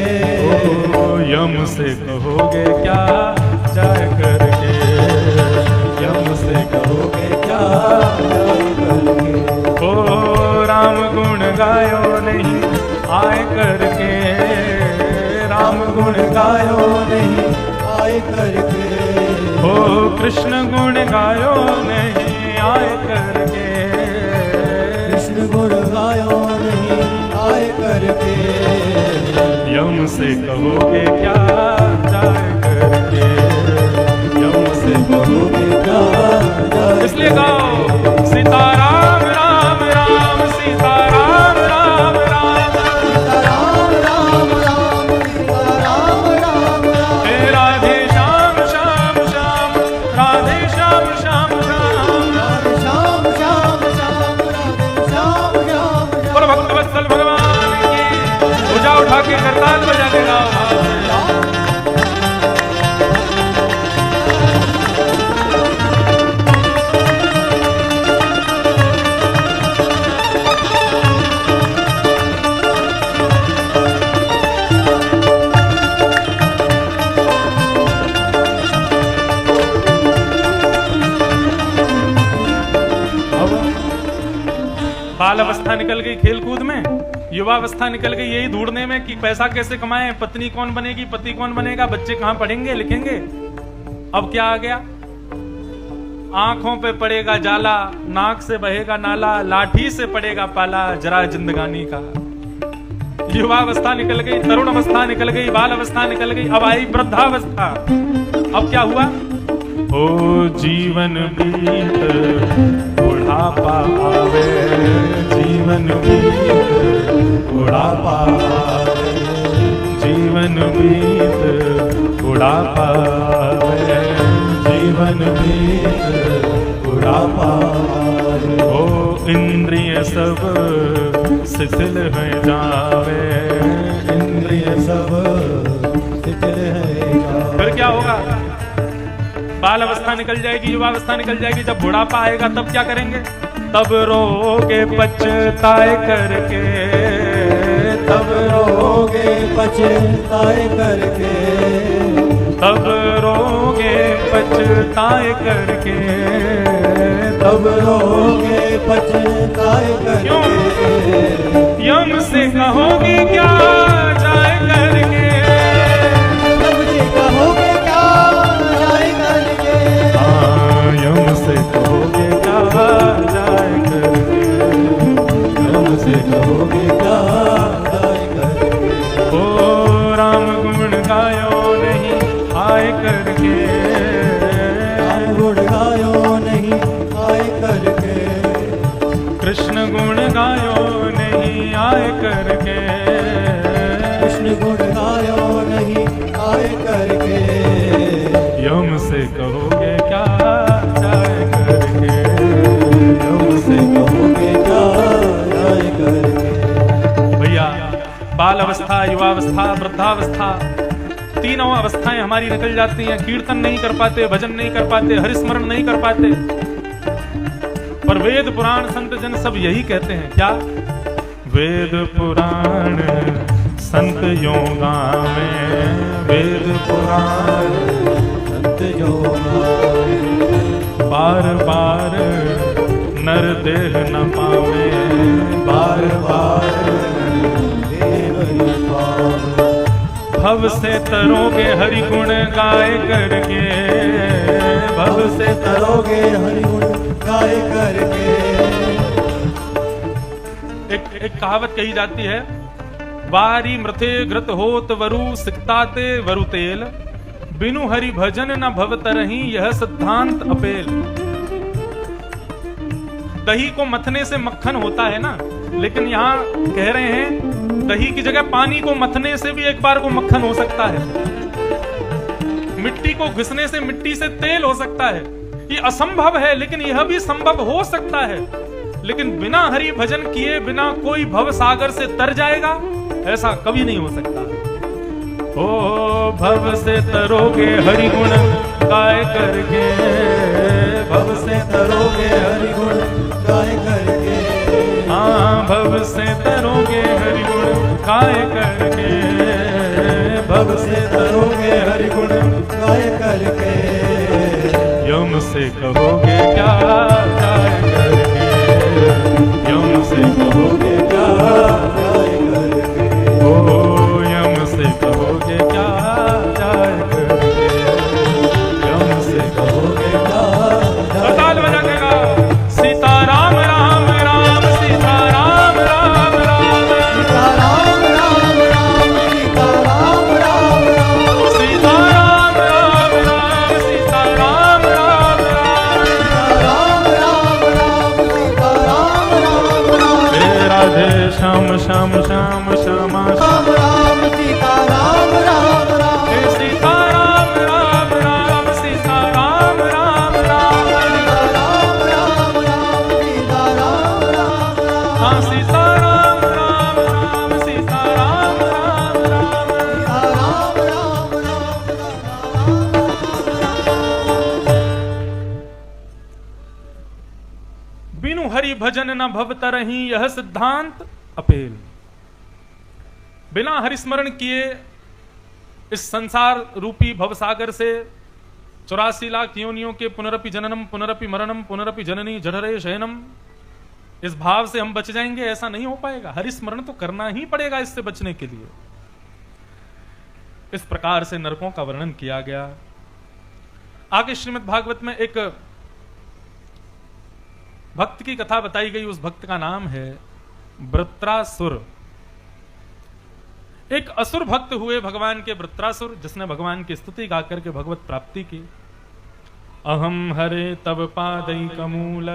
ओ यम से कहोगे क्या जाय करके, यम से कहोगे क्या जाय करके। ओ राम गुण गायो नहीं आए करके, राम गुण गायो नहीं आय करके, ओ कृष्ण गुण गायो नहीं आए करके, कृष्ण गुण गायो नहीं आय करके। यम से कहोगे क्या जाए करके, यम से कहोगे क्या जाए। इसलिए गाओ सीताराम राम राम, सीताराम राम राम, राम राम राम, राम राम राम। हे राधे श्याम श्याम श्याम, राधे श्याम श्याम श्याम। राधे श्याम श्याम श्याम, राधे श्याम श्याम श्याम। और भक्त वत्सल भगवान की भुजा उठा के करताल बजा देगा। बाल अवस्था निकल गई खेल कूद में, युवावस्था निकल गई यही ढूंढने में कि पैसा कैसे कमाएं, पत्नी कौन बनेगी, पति कौन बनेगा, बच्चे कहां पढ़ेंगे लिखेंगे। अब क्या आ गया? आंखों पे पड़ेगा जाला, नाक से बहेगा नाला, लाठी से पड़ेगा पाला, जरा जिंदगानी का। युवावस्था निकल गई, तरुण अवस्था निकल गई, बाल अवस्था निकल गई, अब आई वृद्धावस्था। अब क्या हुआ? ओ जीवन बीत बुढ़ापा आवे, जीवन बीत बुढ़ापा आवे, जीवन बीत बुढ़ापा आवे, जीवन बीत बुढ़ापा आवे। ओ इंद्रिय सब शिथिल हो जावे, इंद्रिय सब शिथिल हो जावे। फिर क्या होगा? बाल अवस्था निकल जाएगी, युवावस्था निकल जाएगी, जब बुढ़ापा आएगा तब क्या करेंगे? तब रोगे पछताए करके, तब रोगे पछताए करके, तब रोगे पछताए करके, तब रोगे पछताए करके। यम से कहोगे क्या जाए करके, तब से कहोगे क्या जाए करके। हाँ यम से कहोगे क्या जाए करके, यम से कहोगे क्या जाए करके। ओ राम गुण गायो नहीं आए करके, राम गुण गायो नहीं आए करके, कृष्ण गुण गायो नहीं आए करके, कृष्ण गुण गायो नहीं आए करके। यम से कहोगे क्या जाए करके, यम से कहोगे क्या जाए करके। भैया बाल अवस्था, युवावस्था, वृद्धावस्था, तीनों अवस्थाएं हमारी निकल जाती हैं। कीर्तन नहीं कर पाते, भजन नहीं कर पाते, हरिस्मरण नहीं कर पाते, पर वेद पुराण संत जन सब यही कहते हैं। क्या? वेद पुराण संत योगा में, वेद पुराण संत योगा में, बार बार नर देह न पावे, बार बार देव न पावे। भव से तरोगे हरि गुण गाय करके, भव से तरोगे हरि गुण गाय करके। एक कहावत कही जाती है, वारी मृथे घृत होत वरु सिकताते वरु तेल, बिनु हरि भजन न भव तरही यह सिद्धांत अपेल। दही को मथने से मक्खन होता है ना, लेकिन यहाँ कह रहे हैं दही की जगह पानी को मथने से भी एक बार को मक्खन हो सकता है, मिट्टी को घिसने से मिट्टी से तेल हो सकता है। ये असंभव है, लेकिन यह भी संभव हो सकता है। लेकिन बिना हरि भजन किए बिना कोई भव सागर से तर जाएगा, ऐसा कभी नहीं हो सकता। ओ भव से तरोगे हरि गुण गाय करके, भव से तरोगे हरि गुण गाय करके। हाँ भव से तरोगे हरि गुण गाय करके, भव से तरोगे हरि गुण गाय करके। यम से कहोगे क्या गाय करके, यम से कहोगे क्या गाय करके। ओ यम से कहोगे क्या गाय करके, यम से कहोगे क्या। ताल बजा के गाओ, सीताराम राम राम सीताराम राम राम, सीताराम राम राम सीताराम राम राम, सीताराम राम राम सीताराम राम राम, सीताराम राम राम सीताराम राम राम। हे राधे श्याम श्याम श्याम श्यामा राम राम सीताराम राम राम, हे सीताराम राम राम सीताराम राम राम, सीताराम राम राम सीताराम राम राम। हाँ सीताराम राम राम सीताराम राम राम। सीताराम राम राम। बिनु हरि भजन न भव तरही यह सिद्धांत अपेल। बिना हरिस्मरण किए इस संसार रूपी भवसागर से 84 लाख योनियों के पुनरपि जननम पुनरपि मरणम पुनरपि जननी जठरे शयनम, इस भाव से हम बच जाएंगे, ऐसा नहीं हो पाएगा। हरिस्मरण तो करना ही पड़ेगा इससे बचने के लिए। इस प्रकार से नरकों का वर्णन किया गया। आगे श्रीमद् भागवत में एक भक्त की कथा बताई गई। उस भक्त का नाम है वृत्रासुर। एक असुर भक्त हुए भगवान के वृत्रासुर, जिसने भगवान की स्तुति गाकर के भगवत प्राप्ति की। अहम हरे तब पादई कमूल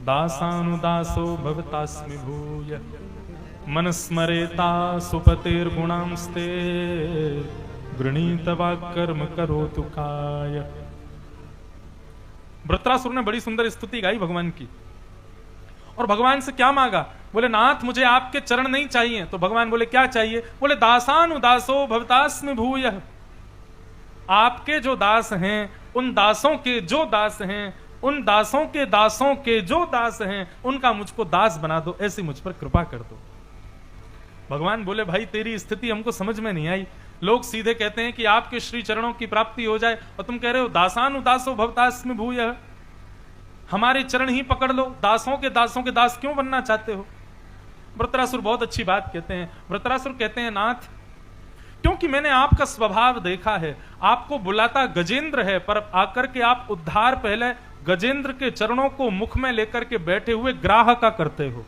दासानुदासो भवतास्मि भूय, मन स्मरेता सुपतेर्गुणांस्ते गृणीत वाक्कर्म करोतु काय। वृत्रासुर ने बड़ी सुंदर स्तुति गाई भगवान की, और भगवान से क्या मांगा? बोले नाथ मुझे आपके चरण नहीं चाहिए। तो भगवान बोले क्या चाहिए? बोले दासानुदासो भवतास्मि भूय, आपके जो दास हैं उन दासों के जो दास हैं, उन दासों के जो दास हैं, उनका मुझको दास बना दो, ऐसी मुझ पर कृपा कर दो। भगवान बोले भाई तेरी स्थिति हमको समझ में नहीं आई। लोग सीधे कहते हैं कि आपके श्री चरणों की प्राप्ति हो जाए, और तुम कह रहे हो दासानुदासो भवतास्मि भूय, हमारे चरण ही पकड़ लो। दासों के दास क्यों बनना चाहते हो? वृत्रासुर बहुत अच्छी बात कहते हैं। वृत्रासुर कहते हैं नाथ, क्योंकि मैंने आपका स्वभाव देखा है, आपको बुलाता गजेंद्र है, पर आकर के आप उद्धार पहले गजेंद्र के चरणों को मुख में लेकर के बैठे हुए ग्राह का करते हो।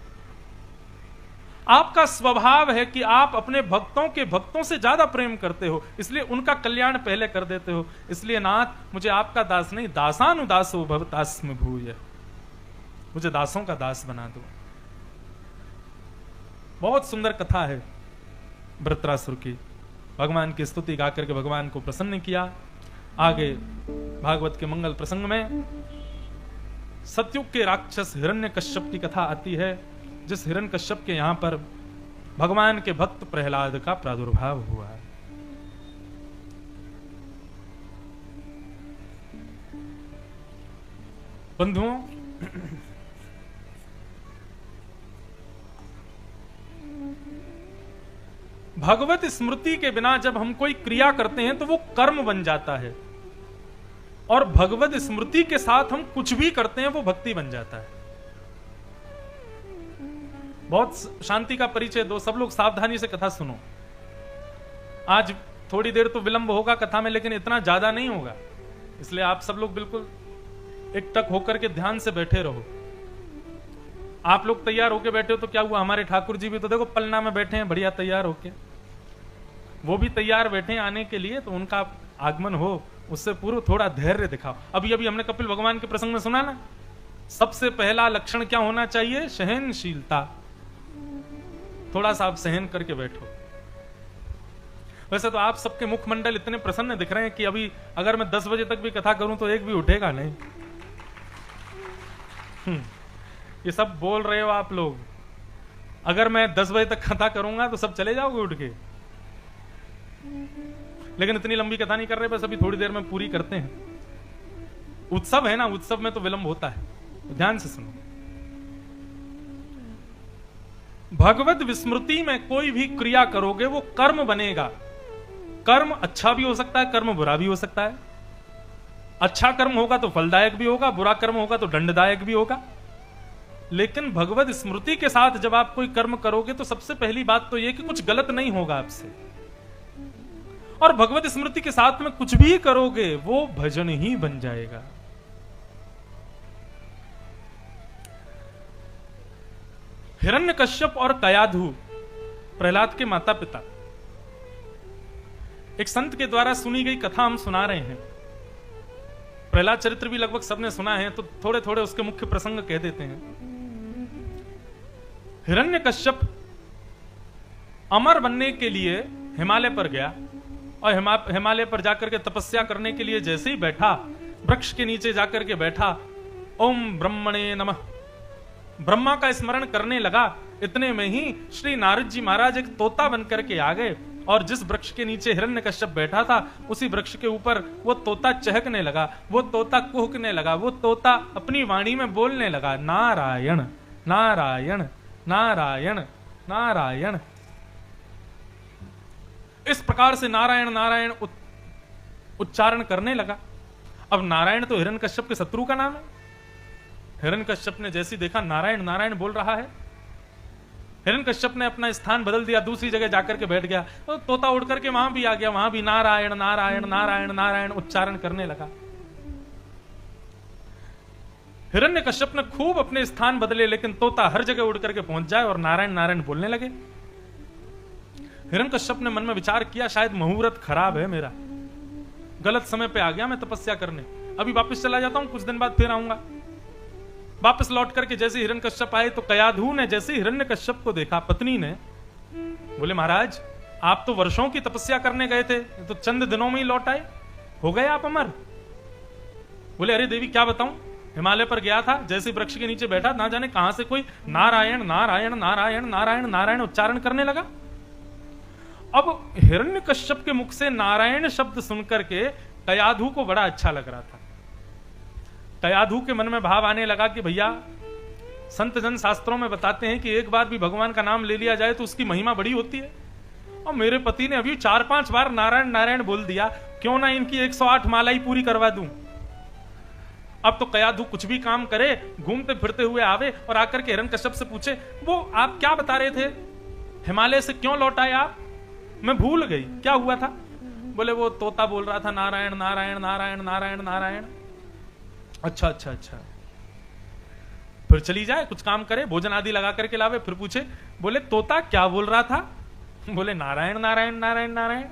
आपका स्वभाव है कि आप अपने भक्तों के भक्तों से ज्यादा प्रेम करते हो, इसलिए उनका कल्याण पहले कर देते हो। इसलिए नाथ मुझे आपका दास नहीं, दासानुदासो भवतास्मि भूय, मुझे दासों का दास बना दो। बहुत सुंदर कथा है वृत्रासुर की। भगवान की स्तुति गाकर के भगवान को प्रसन्न किया। आगे भागवत के मंगल प्रसंग में सतयुग के राक्षस हिरण्यकश्यप की कथा आती है, जिस हिरण्यकश्यप के यहां पर भगवान के भक्त प्रहलाद का प्रादुर्भाव हुआ है। बंधुओं, भगवत स्मृति के बिना जब हम कोई क्रिया करते हैं तो वो कर्म बन जाता है। और भगवत स्मृति के साथ हम कुछ भी करते हैं वो भक्ति बन जाता है। बहुत शांति का परिचय दो, सब लोग सावधानी से कथा सुनो। आज थोड़ी देर तो विलंब होगा कथा में, लेकिन इतना ज्यादा नहीं होगा, इसलिए आप सब लोग बिल्कुल एकटक होकर के ध्यान से बैठे रहो। आप लोग तैयार होके बैठे हो तो क्या हुआ, हमारे ठाकुर जी भी तो देखो पलना में बैठे हैं बढ़िया तैयार होके, वो भी तैयार बैठे हैं आने के लिए, तो उनका आगमन हो उससे पूर्व थोड़ा धैर्य दिखाओ। अभी अभी हमने कपिल भगवान के प्रसंग में सुना ना, सबसे पहला लक्षण क्या होना चाहिए, सहनशीलता। थोड़ा सा आप सहन करके बैठो। वैसे तो आप सबके मुखमंडल इतने प्रसन्न दिख रहे हैं कि अभी अगर मैं 10 बजे तक भी कथा करूं तो एक भी उठेगा नहीं। ये सब बोल रहे हो आप लोग, अगर मैं 10 बजे तक कथा करूंगा तो सब चले जाओगे उठ के। लेकिन इतनी लंबी कथा नहीं कर रहे, बस अभी थोड़ी देर में पूरी करते हैं। उत्सव है ना, उत्सव में तो विलंब होता है, तो ध्यान से सुनो। भगवत विस्मृति में कोई भी क्रिया करोगे वो कर्म बनेगा। कर्म अच्छा भी हो सकता है, कर्म बुरा भी हो सकता है। अच्छा कर्म होगा तो फलदायक भी होगा, बुरा कर्म होगा तो दंडदायक भी होगा। लेकिन भगवत स्मृति के साथ जब आप कोई कर्म करोगे तो सबसे पहली बात तो यह कि कुछ गलत नहीं होगा आपसे, और भगवत स्मृति के साथ में कुछ भी करोगे वो भजन ही बन जाएगा। हिरण्यकश्यप और कयाधु, प्रहलाद के माता पिता, एक संत के द्वारा सुनी गई कथा हम सुना रहे हैं। प्रहलाद चरित्र भी लगभग सबने सुना है, तो थोड़े थोड़े उसके मुख्य प्रसंग कह देते हैं। हिरण्यकश्यप अमर बनने के लिए हिमालय पर गया, और हिमालय पर जाकर के तपस्या करने के लिए जैसे ही बैठा, वृक्ष के नीचे जाकर के बैठा, ओम ब्रह्मणे नमः, ब्रह्मा का स्मरण करने लगा। इतने में ही श्री नारद जी महाराज एक तोता बनकर के आ गए, और जिस वृक्ष के नीचे हिरण्यकश्यप बैठा था उसी वृक्ष के ऊपर वो तोता चहकने लगा, वो तोता कुहकने लगा, वो तोता अपनी वाणी में बोलने लगा, नारायण नारायण नारायण नारायण। इस प्रकार से नारायण नारायण उच्चारण करने लगा। अब नारायण तो हिरण्यकश्यप के शत्रु का नाम है। हिरण्यकश्यप ने जैसे देखा नारायण नारायण बोल रहा है, हिरण्यकश्यप ने अपना स्थान बदल दिया, दूसरी जगह जाकर के बैठ गया। तो तोता उड़ करके वहां भी आ गया, वहां भी नारायण नारायण नारायण नारायण उच्चारण करने लगा। हिरण्यकश्यप ने खूब अपने स्थान बदले, लेकिन तोता हर जगह उड़ करके पहुंच जाए और नारायण नारायण बोलने लगे। हिरण्यकश्यप ने मन में विचार किया, शायद मुहूर्त खराब है मेरा, गलत समय पे आ गया मैं तपस्या करने, अभी वापस चला जाता हूं, कुछ दिन बाद फिर आऊंगा। वापस लौट करके जैसे हिरण्यकश्यप आए तो कयाधु ने जैसे हिरण्यकश्यप को देखा, पत्नी ने, बोले महाराज आप तो वर्षों की तपस्या करने गए थे, तो चंद दिनों में ही लौट आए, हो गए आप अमर। बोले अरे देवी क्या बताऊं, हिमालय पर गया था, जैसे वृक्ष के नीचे बैठा, ना जाने कहां से कोई नारायण नारायण नारायण नारायण नारायण उच्चारण करने लगा। अब हिरण्यकश्यप के मुख से नारायण शब्द सुनकर के कयाधु को बड़ा अच्छा लग रहा था। कयाधु के मन में भाव आने लगा कि भैया संत जन शास्त्रों में बताते हैं कि एक बार भी भगवान का नाम ले लिया जाए तो उसकी महिमा बड़ी होती है, और मेरे पति ने अभी 4-5 बार नारायण नारायण बोल दिया, क्यों ना इनकी 108 माला ही पूरी करवा दूं। अब तो कयाधु कुछ भी काम करे, घूमते फिरते हुए आवे और आकर के हिरण्यकश्यप से पूछे, वो आप क्या बता रहे थे, हिमालय से क्यों लौट आए आप, मैं भूल गई, क्या हुआ था। बोले वो तोता बोल रहा था नारायण नारायण नारायण नारायण नारायण। अच्छा अच्छा अच्छा, फिर चली जाए, कुछ काम करे, भोजन आदि लगा करके लावे, फिर पूछे, बोले तोता क्या बोल रहा था, बोले नारायण नारायण नारायण नारायण।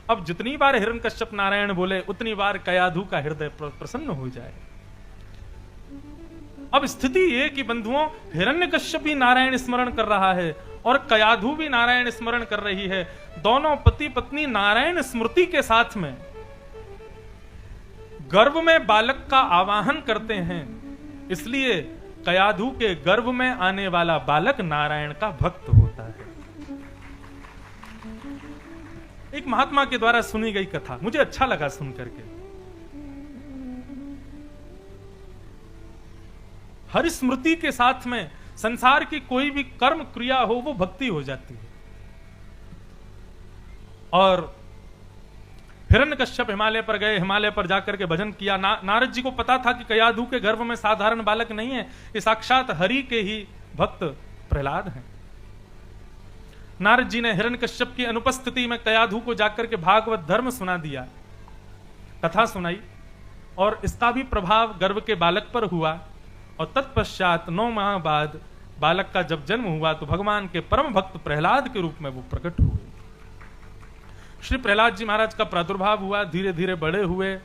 अब जितनी बार हिरण्यकश्यप नारायण बोले उतनी बार कयाधु का हृदय प्रसन्न हो जाए। अब स्थिति ये कि बंधुओं, हिरण्यकश्यप भी नारायण स्मरण कर रहा है और कयाधु भी नारायण स्मरण कर रही है, दोनों पति पत्नी नारायण स्मृति के साथ में गर्भ में बालक का आवाहन करते हैं, इसलिए कयाधु के गर्भ में आने वाला बालक नारायण का भक्त होता है। एक महात्मा के द्वारा सुनी गई कथा, मुझे अच्छा लगा सुन करके। हर स्मृति के साथ में संसार की कोई भी कर्म क्रिया हो वो भक्ति हो जाती है। और हिरण्यकश्यप हिमालय पर गए, हिमालय पर जाकर के भजन किया। नारद जी को पता था कि कयाधु के गर्भ में साधारण बालक नहीं है, ये साक्षात हरि के ही भक्त प्रहलाद हैं। नारद जी ने हिरण्यकश्यप की अनुपस्थिति में कयाधु को जाकर के भागवत धर्म सुना दिया, कथा सुनाई, और इसका भी प्रभाव गर्भ के बालक पर हुआ। और तत्पश्चात 9 माह बाद बालक का जब जन्म हुआ तो भगवान के परम भक्त प्रहलाद के रूप में वो प्रकट हुए। श्री प्रहलाद जी महाराज का प्रादुर्भाव हुआ, धीरे धीरे बड़े हुए।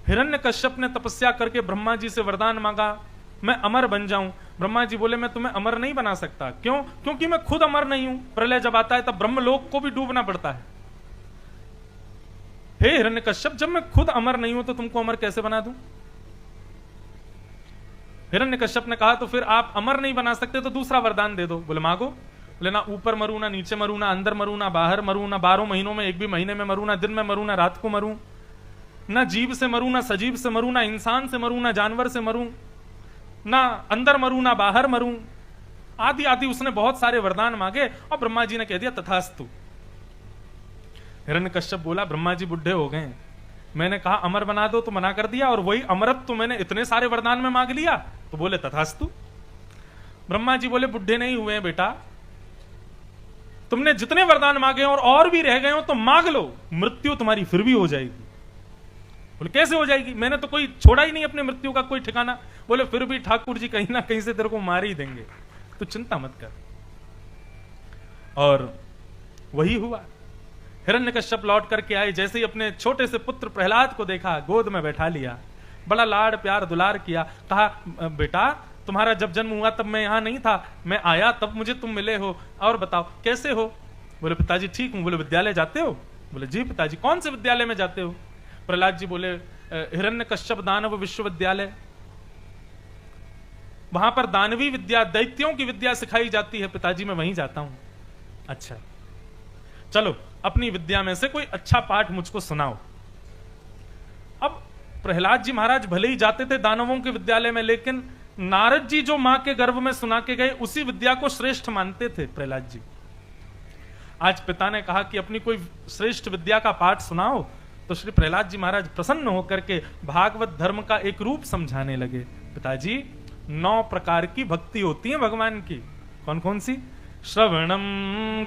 हिरण्यकश्यप ने तपस्या करके ब्रह्मा जी से वरदान मांगा, मैं अमर बन जाऊं। ब्रह्मा जी बोले, मैं तुम्हें अमर नहीं बना सकता। क्यों? क्योंकि मैं खुद अमर नहीं हूं। प्रलय जब आता है तब ब्रह्मलोक को भी डूबना पड़ता है। हे हिरण्यकश्यप, जब मैं खुद अमर नहीं हूं तो तुमको अमर कैसे बना दूं? हिरण्यकश्यप ने कहा, तो फिर आप अमर नहीं बना सकते तो दूसरा वरदान दे दो। बोले मांगो। बोले, ना ऊपर मरू, ना नीचे मरू, ना अंदर मरू, ना बाहर मरू, ना 12 महीनों में एक भी महीने में मरू, ना दिन में मरू, ना रात को मरू, ना जीव से मरू, ना सजीव से मरू, ना इंसान से मरू, ना जानवर से मरू, ना अंदर मरू, ना बाहर मरू, आदि आदि उसने बहुत सारे वरदान मांगे और ब्रह्मा जी ने कह दिया तथास्तु। हिरण्यकश्यप बोला, ब्रह्मा जी बुढ़े हो गए, मैंने कहा अमर बना दो तो मना कर दिया, और वही अमरत्व तो मैंने इतने सारे वरदान में मांग लिया। तो बोले तथास्तु। ब्रह्मा जी बोले, बुढ़े नहीं हुए हैं बेटा, तुमने जितने वरदान मांगे और भी रह गए हो तो मांग लो, मृत्यु तुम्हारी फिर भी हो जाएगी। बोले कैसे हो जाएगी? मैंने तो कोई छोड़ा ही नहीं अपने मृत्यु का कोई ठिकाना। बोले फिर भी ठाकुर जी कहीं ना कहीं से तेरे को मार ही देंगे, तो चिंता मत कर। और वही हुआ। हिरण्यकश्यप लौट करके आए, जैसे ही अपने छोटे से पुत्र प्रहलाद को देखा, गोद में बैठा लिया, बड़ा लाड प्यार दुलार किया, कहा बेटा तुम्हारा जब जन्म हुआ तब मैं यहां नहीं था, मैं आया तब मुझे तुम मिले हो, और बताओ कैसे हो? बोले पिताजी ठीक हूं। बोले विद्यालय जाते हो? बोले जी पिताजी। कौन से विद्यालय में जाते हो? प्रहलाद जी बोले हिरण्यकश्यप दानव विश्वविद्यालय, वहां पर दानवी विद्या, दैत्यों की विद्या सिखाई जाती है पिताजी, मैं वहीं जाता हूं। अच्छा चलो अपनी विद्या में से कोई अच्छा पाठ मुझको सुनाओ। अब प्रहलाद जी महाराज भले ही जाते थे दानवों के विद्यालय में, लेकिन नारद जी जो मां के गर्भ में सुना के गए उसी विद्या को श्रेष्ठ मानते थे प्रहलाद जी। आज पिता ने कहा कि अपनी कोई श्रेष्ठ विद्या का पाठ सुनाओ, तो श्री प्रहलाद जी महाराज प्रसन्न होकर के भागवत धर्म का एक रूप समझाने लगे। पिताजी 9 प्रकार की भक्ति होती है भगवान की। कौन कौन सी? श्रवणम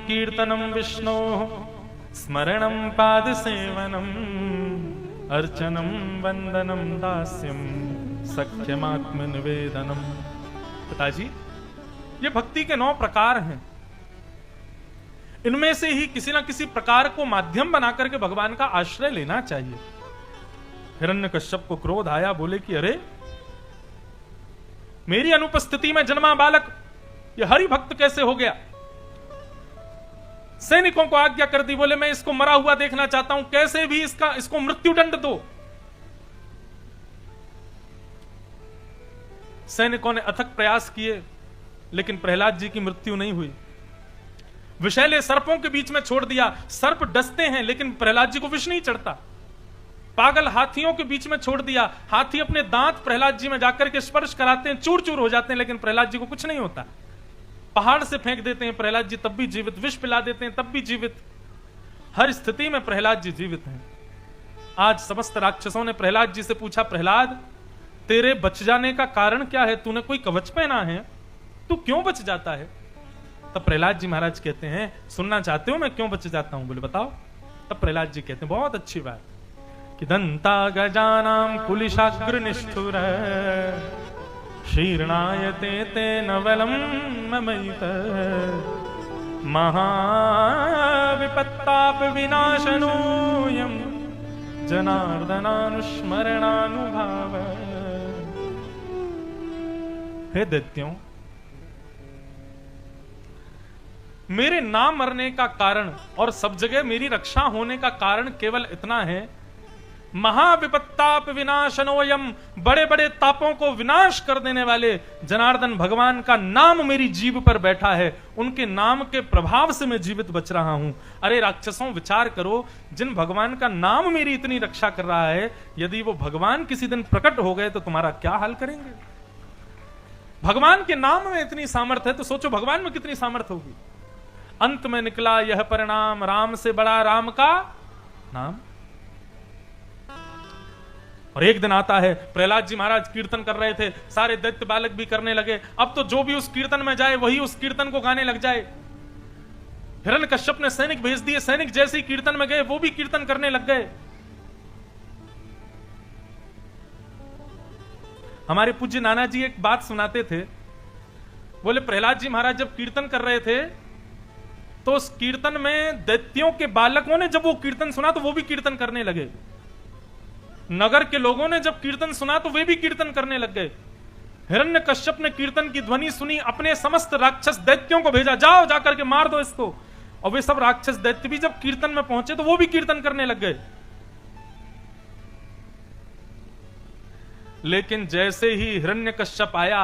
कीर्तनम विष्णु, स्मरणम पाद सेवनम, अर्चनम वंदनम दास्यम, सख्यमात्म निवेदनम। पिताजी ये भक्ति के 9 प्रकार हैं, इनमें से ही किसी ना किसी प्रकार को माध्यम बनाकर के भगवान का आश्रय लेना चाहिए। हिरण्यकश्यप को क्रोध आया, बोले कि अरे मेरी अनुपस्थिति में जन्मा बालक ये हरि भक्त कैसे हो गया? सैनिकों को आज्ञा कर दी, बोले मैं इसको मरा हुआ देखना चाहता हूं, कैसे भी इसको मृत्यु दंड दो। सैनिकों ने अथक प्रयास किए, लेकिन प्रहलाद जी की मृत्यु नहीं हुई। विषैले सर्पों के बीच में छोड़ दिया, सर्प डसते हैं लेकिन प्रहलाद जी को विष नहीं चढ़ता। पागल हाथियों के बीच में छोड़ दिया, हाथी अपने दांत प्रहलाद जी में जाकर के स्पर्श कराते हैं, चूर चूर हो जाते हैं, लेकिन प्रहलाद जी को कुछ नहीं होता। पहाड़ से फेंक देते हैं प्रहलाद जी, तब भी जीवित। विष पिला देते हैं तब भी जीवित। हर स्थिति में प्रहलाद जी जीवित हैं। आज समस्त राक्षसों ने प्रहलाद जी से पूछा, प्रहलाद तेरे बच जाने का कारण क्या है? तूने कोई कवच पहना है, तू क्यों बच जाता है? तब प्रहलाद जी महाराज कहते हैं, सुनना चाहते हो मैं क्यों बच जाता हूं? बोले बताओ। तब प्रहलाद जी कहते हैं, बहुत अच्छी बात, कि दंता गजानाम कुलिशाग्र निष्ठुर शीर्णायते ते नवलम ममैत महाविपत्ताप विनाशनोयम जनार्दनानुस्मरणानुभाव। हे दैत्यों, मेरे ना मरने का कारण और सब जगह मेरी रक्षा होने का कारण केवल इतना है, महाविपत्ताप विनाशनोयम, बड़े बड़े तापों को विनाश कर देने वाले जनार्दन भगवान का नाम मेरी जीभ पर बैठा है, उनके नाम के प्रभाव से मैं जीवित बच रहा हूं। अरे राक्षसों, विचार करो, जिन भगवान का नाम मेरी इतनी रक्षा कर रहा है, यदि वो भगवान किसी दिन प्रकट हो गए तो तुम्हारा क्या हाल करेंगे? भगवान के नाम में इतनी सामर्थ्य है तो सोचो भगवान में कितनी सामर्थ्य होगी। अंत में निकला यह परिणाम, राम से बड़ा राम का नाम। और एक दिन आता है, प्रहलाद जी महाराज कीर्तन कर रहे थे, सारे दैत्य बालक भी करने लगे। अब तो जो भी उस कीर्तन में जाए वही उस कीर्तन को गाने लग जाए। हिरण्यकश्यप ने सैनिक भेज दिए, सैनिक जैसे ही कीर्तन में गए वो भी कीर्तन करने लग गए। हमारे पूज्य नाना जी एक बात सुनाते थे, बोले प्रहलाद जी महाराज जब कीर्तन कर रहे थे तो उस कीर्तन में दैत्यों के बालकों ने जब वो कीर्तन सुना तो वो भी कीर्तन करने लगे। नगर के लोगों ने जब कीर्तन सुना तो वे भी कीर्तन करने लग गए। हिरण्यकश्यप ने कीर्तन की ध्वनि सुनी, अपने समस्त राक्षस दैत्यों को भेजा, जाओ जाकर के मार दो इसको। और वे सब राक्षस दैत्य भी जब कीर्तन में पहुंचे तो वो भी कीर्तन करने लग गए। लेकिन जैसे ही हिरण्यकश्यप आया,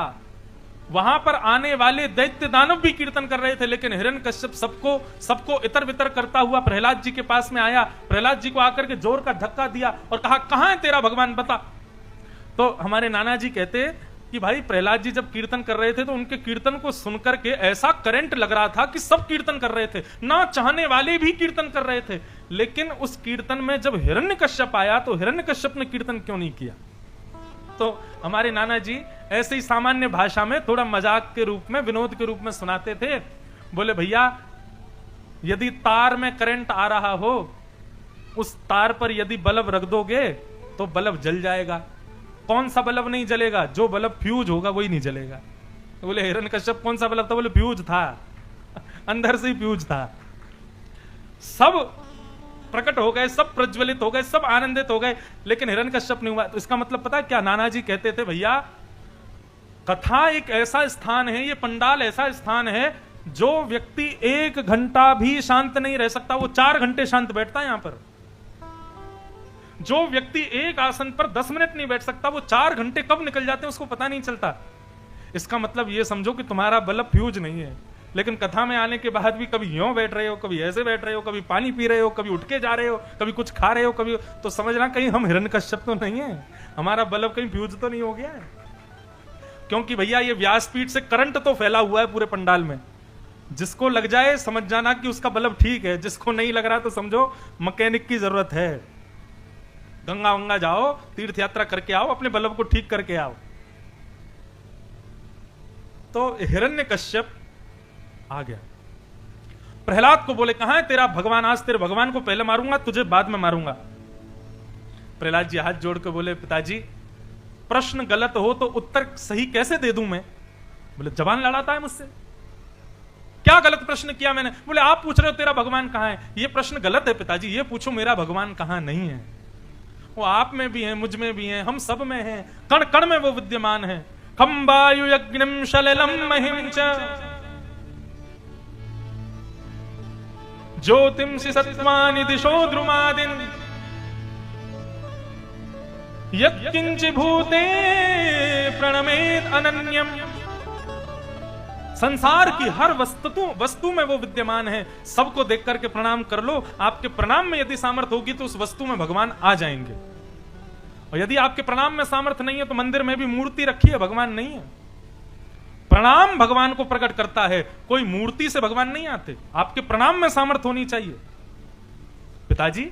वहां पर आने वाले दैत्य दानव भी कीर्तन कर रहे थे, लेकिन हिरण्यकश्यप सबको इतर बितर करता हुआ प्रहलाद जी के पास में आया। प्रहलाद जी को आकर के जोर का धक्का दिया और कहा, कहां है तेरा भगवान, बता। तो हमारे नाना जी कहते कि भाई प्रहलाद जी जब कीर्तन कर रहे थे तो उनके कीर्तन को सुनकर के ऐसा करंट लग रहा था कि सब कीर्तन कर रहे थे, ना चाहने वाले भी कीर्तन कर रहे थे। लेकिन उस कीर्तन में जब हिरण्यकश्यप आया तो हिरण्यकश्यप ने कीर्तन क्यों नहीं किया? तो हमारे नाना जी ऐसे ही सामान्य भाषा में थोड़ा मजाक के रूप में, विनोद के रूप में सुनाते थे। बोले भैया यदि तार में करंट आ रहा हो, उस तार पर यदि बल्ब रख दोगे तो बल्ब जल जाएगा। कौन सा बल्ब नहीं जलेगा? जो बल्ब फ्यूज होगा वही नहीं जलेगा। तो बोले हिरण्यकश्यप कौन सा बल्ब था? बोले फ्यूज था, अंदर से ही फ्यूज था। सब प्रकट हो गए, सब प्रज्वलित हो गए, सब आनंदित हो गए, लेकिन हिरण्यकश्यप नहीं हुआ। तो इसका मतलब पता है क्या? नाना जी कहते थे भैया कथा एक ऐसा स्थान है, ये पंडाल ऐसा स्थान है, जो व्यक्ति 1 घंटा भी शांत नहीं रह सकता वो 4 घंटे शांत बैठता है यहां पर। जो व्यक्ति एक आसन पर 10 मिनट नहीं बैठ सकता वो 4 घंटे कब निकल जाते हैं उसको पता नहीं चलता। इसका मतलब ये समझो कि तुम्हारा बल्ब फ्यूज नहीं है, लेकिन कथा में आने के बाद भी कभी यूं बैठ रहे हो, कभी ऐसे बैठ रहे हो, कभी पानी पी रहे हो, कभी उठ के जा रहे हो, कभी कुछ खा रहे हो, कभी, तो समझना कहीं हम हिरण्यकश्यप तो नहीं है, हमारा बल्ब कहीं फ्यूज तो नहीं हो गया है। क्योंकि भैया ये व्यासपीठ से करंट तो फैला हुआ है पूरे पंडाल में, जिसको लग जाए समझ जाना कि उसका बल्ब ठीक है, जिसको नहीं लग रहा तो समझो मैकेनिक की जरूरत है। गंगा वंगा जाओ, तीर्थ यात्रा करके आओ, अपने बल्ब को ठीक करके आओ। तो हिरण्यकश्यप आ गया, प्रहलाद को बोले कहां है तेरा भगवान? आज तेरे भगवान को पहले मारूंगा, तुझे बाद में मारूंगा। प्रहलाद जी हाथ जोड़ के बोले पिताजी प्रश्न गलत हो तो उत्तर सही कैसे दे दूं मैं? बोले जबान लड़ाता है मुझसे, क्या गलत प्रश्न किया मैंने? बोले आप पूछ रहे हो तेरा भगवान कहां है, ये प्रश्न गलत है पिताजी, ये पूछो मेरा भगवान कहां नहीं है। वो आप में भी है, मुझ में भी है, हम सब में है, कण कण में वो विद्यमान है। खम वायु यज्ञम शललम महिम च ज्योतिंसि सत्वानि दिशो द्रुमादिन यत्किंचि भूते प्रणमेत अनन्यम। संसार की हर वस्तु में वो विद्यमान है, सबको देख करके प्रणाम कर लो। आपके प्रणाम में यदि सामर्थ्य होगी तो उस वस्तु में भगवान आ जाएंगे, और यदि आपके प्रणाम में सामर्थ्य नहीं है तो मंदिर में भी मूर्ति रखी है, भगवान नहीं है। प्रणाम भगवान को प्रकट करता है, कोई मूर्ति से भगवान नहीं आते। आपके प्रणाम में सामर्थ्य होनी चाहिए। पिताजी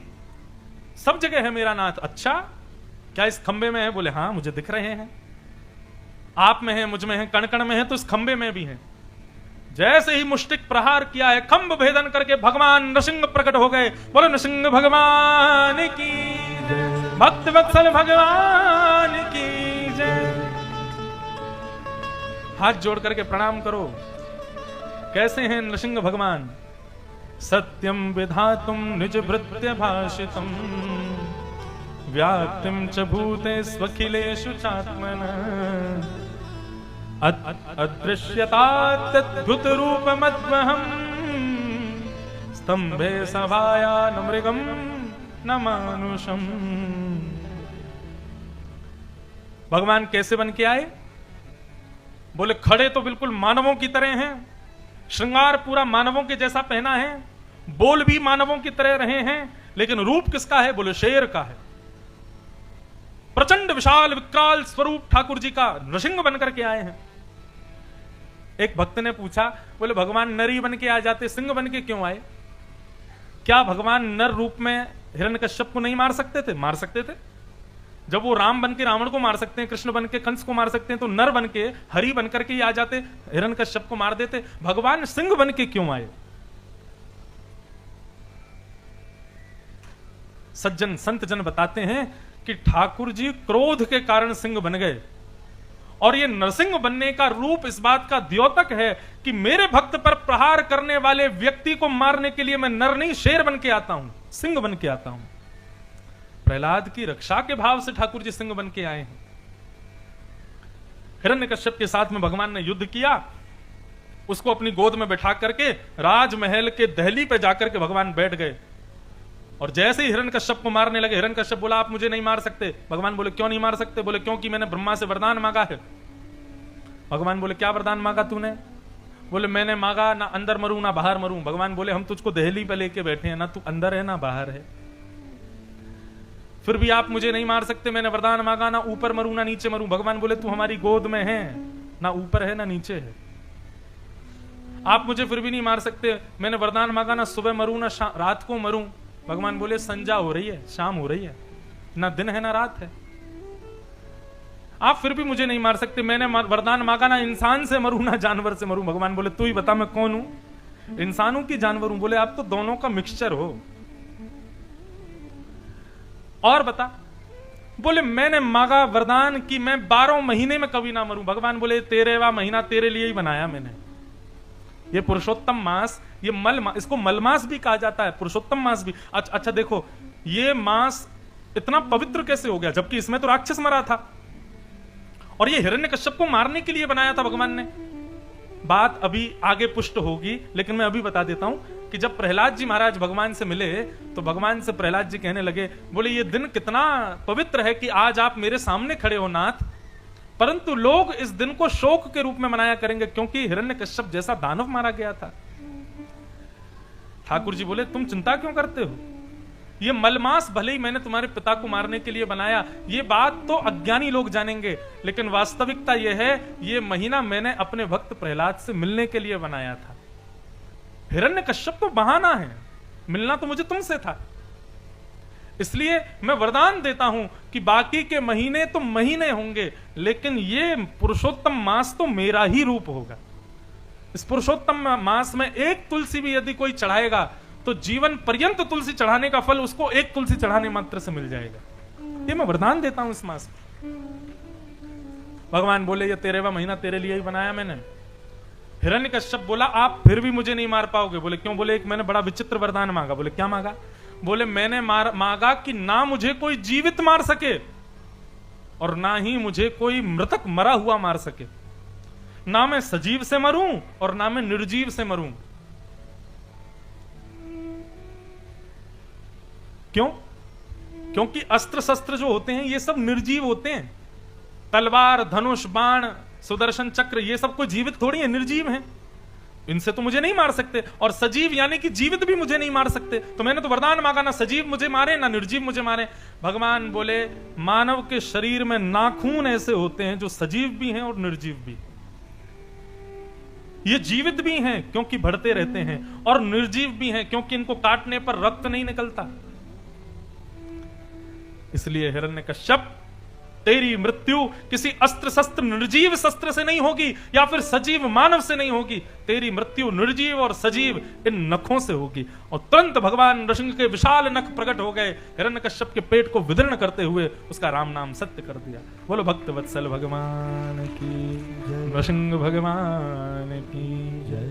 सब जगह है मेरा नाथ। अच्छा क्या इस खंबे में है? बोले हाँ मुझे दिख रहे हैं, आप में है, मुझ में है, कण कण में है, तो इस खंबे में भी है। जैसे ही मुष्टिक प्रहार किया है, खंब भेदन करके भगवान नृसिंह प्रकट हो गए। बोलो नृसिंह भगवान की, भक्त वत्सल भगवान की जय। हाथ जोड़ करके प्रणाम करो। कैसे हैं नृसिंह भगवान? सत्यम विधातुम निज भृत्य भाषितम व्याप्तिम च भूते स्वखिलेषु चात्मन अदृश्यताद्भुत रूपमद्वहम् स्तंभे सभाया न मृगम न मानुषम। भगवान कैसे बन के आए? बोले खड़े तो बिल्कुल मानवों की तरह हैं, श्रृंगार पूरा मानवों के जैसा पहना है, बोल भी मानवों की तरह रहे हैं, लेकिन रूप किसका है? बोले शेर का है। प्रचंड विशाल विकराल स्वरूप ठाकुर जी का नृसिंह बनकर के आए हैं। एक भक्त ने पूछा, बोले भगवान नरी बन के आ जाते, सिंह बन के क्यों आए? क्या भगवान नर रूप में हिरण्यकश्यप को नहीं मार सकते थे? मार सकते थे, जब वो राम बन के रावण को मार सकते हैं, कृष्ण बन के कंस को मार सकते हैं, तो नर बन के हरि बन करके ही आ जाते, हिरण्यकश्यप को मार देते। भगवान सिंह बन के क्यों आए? सज्जन संत जन बताते हैं कि ठाकुर जी क्रोध के कारण सिंह बन गए, और ये नरसिंह बनने का रूप इस बात का द्योतक है कि मेरे भक्त पर प्रहार करने वाले व्यक्ति को मारने के लिए मैं नर नहीं शेर बन के आता हूं, सिंह बन के आता हूं। प्रहलाद की रक्षा के भाव से ठाकुर जी सिंह बन के आए हैं। हिरण्यकश्यप के साथ में भगवान ने युद्ध किया, उसको अपनी गोद में बैठा करके राजमहल के दहली पे जाकर के भगवान बैठ गए, और जैसे ही हिरण्यकश्यप को मारने लगे, हिरण्यकश्यप बोला आप मुझे नहीं मार सकते। भगवान बोले क्यों नहीं मार सकते? बोले क्योंकि मैंने ब्रह्मा से वरदान मांगा है। भगवान बोले क्या वरदान मांगा तूने? बोले मैंने मांगा ना अंदर मरूं ना बाहर मरूं। भगवान बोले हम तुझको दहली पे लेके बैठे हैं, ना तू अंदर है ना बाहर है, फिर भी आप मुझे नहीं मार सकते। मैंने वरदान मांगा ना ऊपर मरूं ना नीचे मरूं। भगवान बोले तू हमारी गोद में है, ना ऊपर है ना नीचे है, आप मुझे फिर भी नहीं मार सकते। मैंने वरदान मांगा ना सुबह मरूं ना रात को मरूं। भगवान बोले संजा हो रही है, शाम हो रही है, ना दिन है ना रात है, आप फिर भी मुझे नहीं मार सकते। मैंने वरदान मांगा ना इंसान से मरूं ना जानवर से मरूं। भगवान बोले तू ही बता मैं कौन हूं, इंसानों की जानवर हूं? बोले आप तो दोनों का मिक्सचर हो। और बता? बोले मैंने मांगा वरदान कि मैं 12 महीने में कभी ना मरूं। भगवान बोले 13वां महीना तेरे लिए ही बनाया मैंने, ये पुरुषोत्तम मास, ये इसको मलमास भी कहा जाता है, पुरुषोत्तम मास भी। अच्छा देखो ये मास इतना पवित्र कैसे हो गया, जबकि इसमें तो राक्षस मरा था, और ये हिरण्यकश्यप को मारने के लिए बनाया था भगवान ने। बात अभी आगे पुष्ट होगी, लेकिन मैं अभी बता देता हूं कि जब प्रहलाद जी महाराज भगवान से मिले तो भगवान से प्रहलाद जी कहने लगे, बोले ये दिन कितना पवित्र है कि आज आप मेरे सामने खड़े हो नाथ, परंतु लोग इस दिन को शोक के रूप में मनाया करेंगे क्योंकि हिरण्यकश्यप जैसा दानव मारा गया था। ठाकुर जी बोले तुम चिंता क्यों करते हो, ये मलमास भले ही मैंने तुम्हारे पिता को मारने के लिए बनाया, ये बात तो अज्ञानी लोग जानेंगे, लेकिन वास्तविकता यह है ये महीना मैंने अपने भक्त प्रहलाद से मिलने के लिए बनाया था। हिरण्यकश्यप तो बहाना है, मिलना तो मुझे तुमसे था, इसलिए मैं वरदान देता हूं कि बाकी के महीने तो महीने होंगे, लेकिन ये पुरुषोत्तम मास तो मेरा ही रूप होगा। इस पुरुषोत्तम मास में एक तुलसी भी यदि कोई चढ़ाएगा तो जीवन पर्यंत तुलसी चढ़ाने का फल उसको एक तुलसी चढ़ाने मात्र से मिल जाएगा। ये मैं वरदान देता हूं इस मास में। भगवान बोले ये 13वां महीना तेरे लिए ही बनाया मैंने। हिरण्यकश्यप बोला आप फिर भी मुझे नहीं मार पाओगे। बोले क्यों? बोले एक मैंने बड़ा विचित्र वरदान मांगा। बोले क्या मांगा? बोले मैंने मांगा कि ना मुझे कोई जीवित मार सके और ना ही मुझे कोई मृतक मरा हुआ मार सके, ना मैं सजीव से मरूं और ना मैं निर्जीव से मरूं। क्यों? क्योंकि अस्त्र शस्त्र जो होते हैं ये सब निर्जीव होते हैं, तलवार धनुष बाण सुदर्शन चक्र ये सब कोई जीवित थोड़ी है, निर्जीव हैं, इनसे तो मुझे नहीं मार सकते। और सजीव यानी कि जीवित भी मुझे नहीं मार सकते, तो मैंने तो वरदान मांगा ना सजीव मुझे मारे ना निर्जीव मुझे मारे। भगवान बोले मानव के शरीर में नाखून ऐसे होते हैं जो सजीव भी हैं और निर्जीव भी, ये जीवित भी हैं क्योंकि बढ़ते रहते हैं और निर्जीव भी हैं क्योंकि इनको काटने पर रक्त नहीं निकलता। इसलिए हिरण्यकश्यप तेरी मृत्यु किसी अस्त्र शस्त्र निर्जीव शस्त्र से नहीं होगी या फिर सजीव मानव से नहीं होगी, तेरी मृत्यु निर्जीव और सजीव इन नखों से होगी। और तुरंत भगवान नृसिंह के विशाल नख प्रकट हो गए, हिरण्यकश्यप के पेट को विदीर्ण करते हुए उसका राम नाम सत्य कर दिया। बोलो भक्त वत्सल भगवान की जय, नृसिंह भगवान की जय।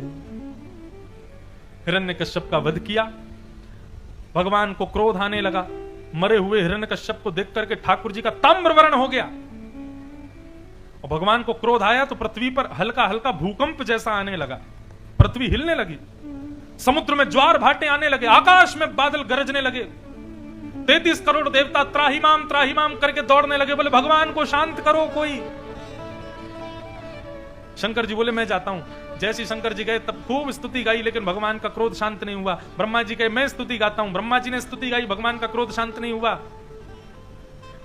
हिरण्यकश्यप का वध किया, भगवान को क्रोध आने लगा। मरे हुए हिरण्यकश्यप को देख करके ठाकुर जी का ताम्रवर्ण हो गया और भगवान को क्रोध आया तो पृथ्वी पर हल्का हल्का भूकंप जैसा आने लगा, पृथ्वी हिलने लगी, समुद्र में ज्वार भाटे आने लगे, आकाश में बादल गरजने लगे, 33 करोड़ देवता त्राहिमाम करके दौड़ने लगे। बोले भगवान को शांत करो कोई। शंकर जी बोले मैं जाता हूं। जैसे शंकर जी गए तब खूब स्तुति गाई, लेकिन भगवान का क्रोध शांत नहीं हुआ। ब्रह्मा जी कहे मैं स्तुति गाता हूं, ब्रह्मा जी ने स्तुति गाई, भगवान का क्रोध शांत नहीं हुआ।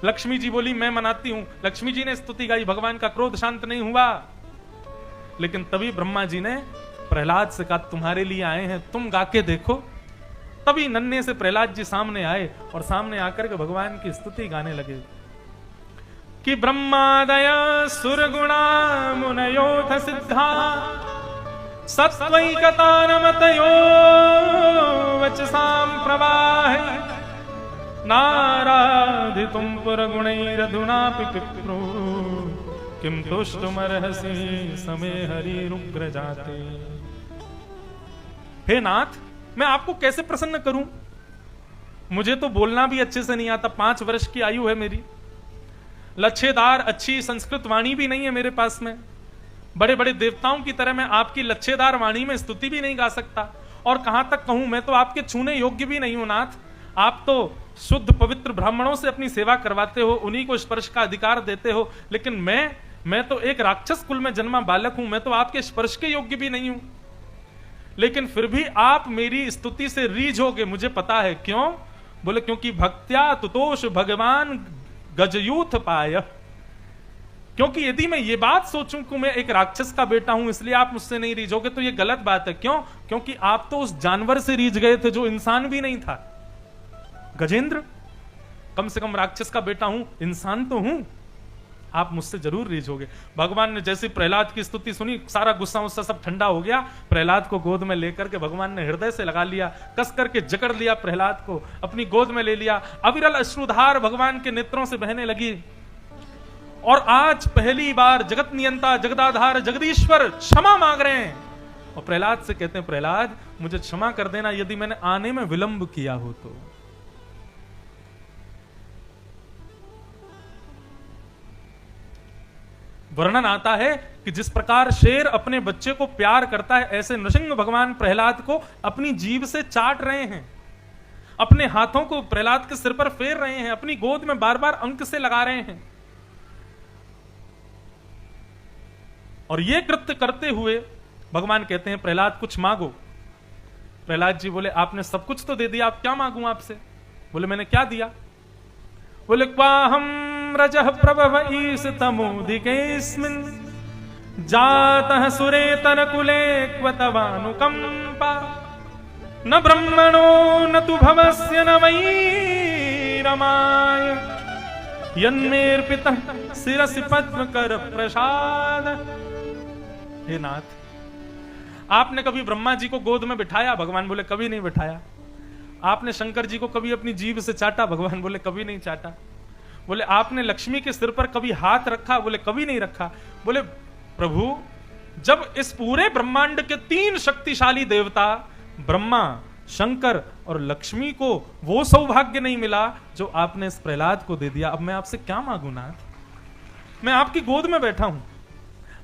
लक्ष्मी जी बोली मैं मनाती हूं, लक्ष्मी जी ने स्तुति गाई, भगवान का क्रोध शांत नहीं हुआ। लेकिन तभी ब्रह्मा जी ने प्रहलाद से कहा तुम्हारे लिए आए हैं, तुम गा के देखो। तभी नन्हे से प्रहलाद जी सामने आए और सामने आकर के भगवान की स्तुति गाने लगे। कि ब्रह्मादय सुरगुणा मुनयोथ सिद्धा सत्वैकतानमतयो वचसां प्रवाहे नाराधितुं पुरगुणैरधुनापि पिप्रो किं तुष्टुमर्हसि समे हरिरुग्र जाते। हे नाथ, मैं आपको कैसे प्रसन्न करूं? मुझे तो बोलना भी अच्छे से नहीं आता, 5 वर्ष की आयु है मेरी, लच्छेदार अच्छी संस्कृत वाणी भी नहीं है मेरे पास में। बड़े बड़े देवताओं की तरह मैं आपकी लच्छेदार वाणी में स्तुति भी नहीं गा सकता, और कहां तक कहूं, मैं तो आपके छूने योग्य भी नहीं हूं नाथ। आप तो शुद्ध पवित्र ब्राह्मणों से अपनी सेवा करवाते हो, उन्हीं को स्पर्श का अधिकार देते हो, लेकिन मैं तो एक राक्षस कुल में जन्मा बालक हूं, मैं तो आपके स्पर्श के योग्य भी नहीं हूं। लेकिन फिर भी आप मेरी स्तुति से रीझोगे, मुझे पता है। क्यों? बोले क्योंकि भक्त्या तुतोष भगवान गजयूथ पाय। क्योंकि यदि मैं ये बात सोचूं कि मैं एक राक्षस का बेटा हूं इसलिए आप मुझसे नहीं रीझोगे, तो ये गलत बात है। क्यों? क्योंकि आप तो उस जानवर से रीझ गए थे जो इंसान भी नहीं था। गजेंद्र, कम से कम राक्षस का बेटा हूं, इंसान तो हूं, आप मुझसे जरूर रीझोगे। भगवान ने जैसे प्रहलाद की स्तुति सुनी, सारा गुस्सा उस्सा सब ठंडा हो गया। प्रहलाद को गोद में लेकर के भगवान ने हृदय से लगा लिया, कस करके जकड़ लिया, प्रहलाद को अपनी गोद में ले लिया। अविरल अश्रुधार भगवान के नेत्रों से बहने लगी। और आज पहली बार जगत नियंता, जगदाधार, जगदीश्वर क्षमा मांग रहे हैं, और प्रहलाद से कहते हैं, प्रहलाद मुझे क्षमा कर देना यदि मैंने आने में विलंब किया हो तो। वर्णन आता है कि जिस प्रकार शेर अपने बच्चे को प्यार करता है, ऐसे नृसिंह भगवान प्रहलाद को अपनी जीभ से चाट रहे हैं, अपने हाथों को प्रहलाद के सिर पर फेर रहे हैं, अपनी गोद में बार बार अंक से लगा रहे हैं। और यह कृत्य करते हुए भगवान कहते हैं, प्रहलाद कुछ मांगो। प्रहलाद जी बोले, आपने सब कुछ तो दे दिया, आप क्या मांगू आपसे? बोले मैंने क्या दिया? बोले क्वाहम रजः प्रभव ईश तमोदिकेस्मिन् जातः सुरेतर कुले क्वतवानुकंपा न ब्रह्मणो न तु भवस्य न वै रमाय यन्मेर्पितः शिरसि पद्म कर प्रसाद। हे नाथ, आपने कभी ब्रह्मा जी को गोद में बिठाया? भगवान बोले कभी नहीं बिठाया। आपने शंकर जी को कभी अपनी जीभ से चाटा? भगवान बोले कभी नहीं चाटा। बोले आपने लक्ष्मी के सिर पर कभी हाथ रखा? बोले कभी नहीं रखा। बोले प्रभु, जब इस पूरे ब्रह्मांड के 3 शक्तिशाली देवता ब्रह्मा, शंकर और लक्ष्मी को वो सौभाग्य नहीं मिला जो आपने इस प्रहलाद को दे दिया, अब मैं आपसे क्या मांगू नाथ? मैं आपकी गोद में बैठा हूं,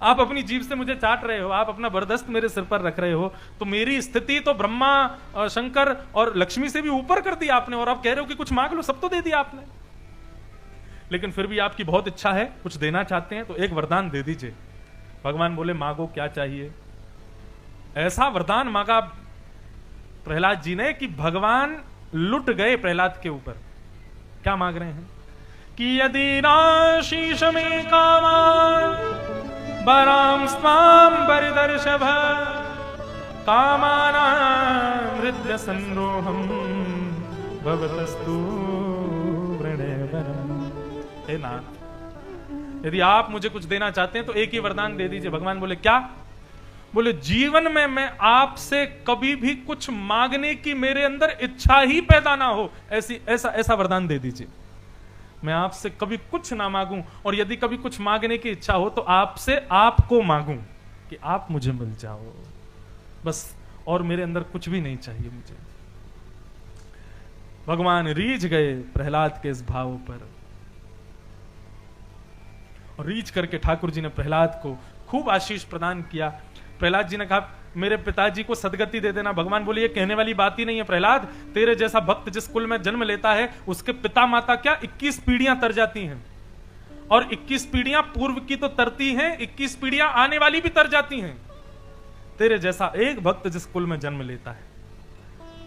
आप अपनी जीभ से मुझे चाट रहे हो, आप अपना बरदस्त मेरे सिर पर रख रहे हो, तो मेरी स्थिति तो ब्रह्मा और शंकर और लक्ष्मी से भी ऊपर कर दी आपने, और आप कह रहे हो कि कुछ मांग लो, सब तो दे दिया आपने। लेकिन फिर भी आपकी बहुत इच्छा है, कुछ देना चाहते हैं, तो एक वरदान दे दीजिए। भगवान बोले मांगो, क्या चाहिए? ऐसा वरदान मांगा प्रहलाद जी ने कि भगवान लुट गए प्रहलाद के ऊपर। क्या मांग रहे हैं? कि यदि नाशीष में कामान बराम स्वाम बरिदर्शभ कामानां हृदय संरोहम भवतस्तु वृणेवरम। हे नाथ, यदि आप मुझे कुछ देना चाहते हैं तो एक ही वरदान दे दीजिए। भगवान बोले क्या? बोले जीवन में मैं आपसे कभी भी कुछ मांगने की मेरे अंदर इच्छा ही पैदा ना हो, ऐसा वरदान दे दीजिए। मैं आपसे कभी कुछ ना मांगूं, और यदि कभी कुछ मांगने की इच्छा हो तो आपसे आपको मांगूं कि आप मुझे मिल जाओ, बस, और मेरे अंदर कुछ भी नहीं चाहिए मुझे। भगवान रीझ गए प्रहलाद के इस भाव पर, और रीझ करके ठाकुर जी ने प्रहलाद को खूब आशीष प्रदान किया। प्रहलाद जी ने कहा मेरे पिताजी को सदगति दे देना। भगवान बोले ये कहने वाली बात ही नहीं है प्रहलाद, तेरे जैसा भक्त जिस कुल में जन्म लेता है उसके पिता माता क्या 21 पीढ़ियां तर जाती हैं, और 21 पीढ़ियां पूर्व की तो तरती हैं, 21 पीढ़ियां आने वाली भी तर जाती हैं। तेरे जैसा एक भक्त जिस कुल में जन्म लेता है,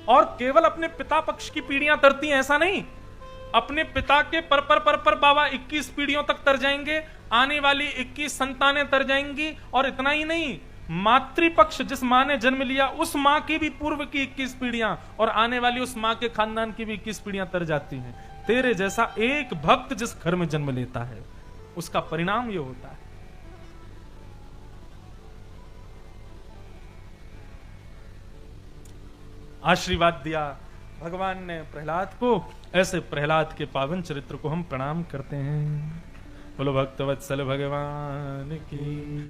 और केवल अपने पिता पक्ष की पीढ़ियां तरती हैं ऐसा नहीं, अपने पिता के पर बाबा 21 पीढ़ियों तक तर जाएंगे, आने वाली 21 संतानें तर जाएंगी, और इतना ही नहीं, मातृपक्ष जिस मां ने जन्म लिया उस मां की भी पूर्व की 21 पीढ़ियां, और आने वाली उस मां के खानदान की भी 21 पीढ़ियां तर जाती हैं। तेरे जैसा एक भक्त जिस घर में जन्म लेता है उसका परिणाम ये होता है। आशीर्वाद दिया भगवान ने प्रहलाद को, ऐसे प्रहलाद के पावन चरित्र को हम प्रणाम करते हैं। बोलो भक्तवत्सल भगवान की।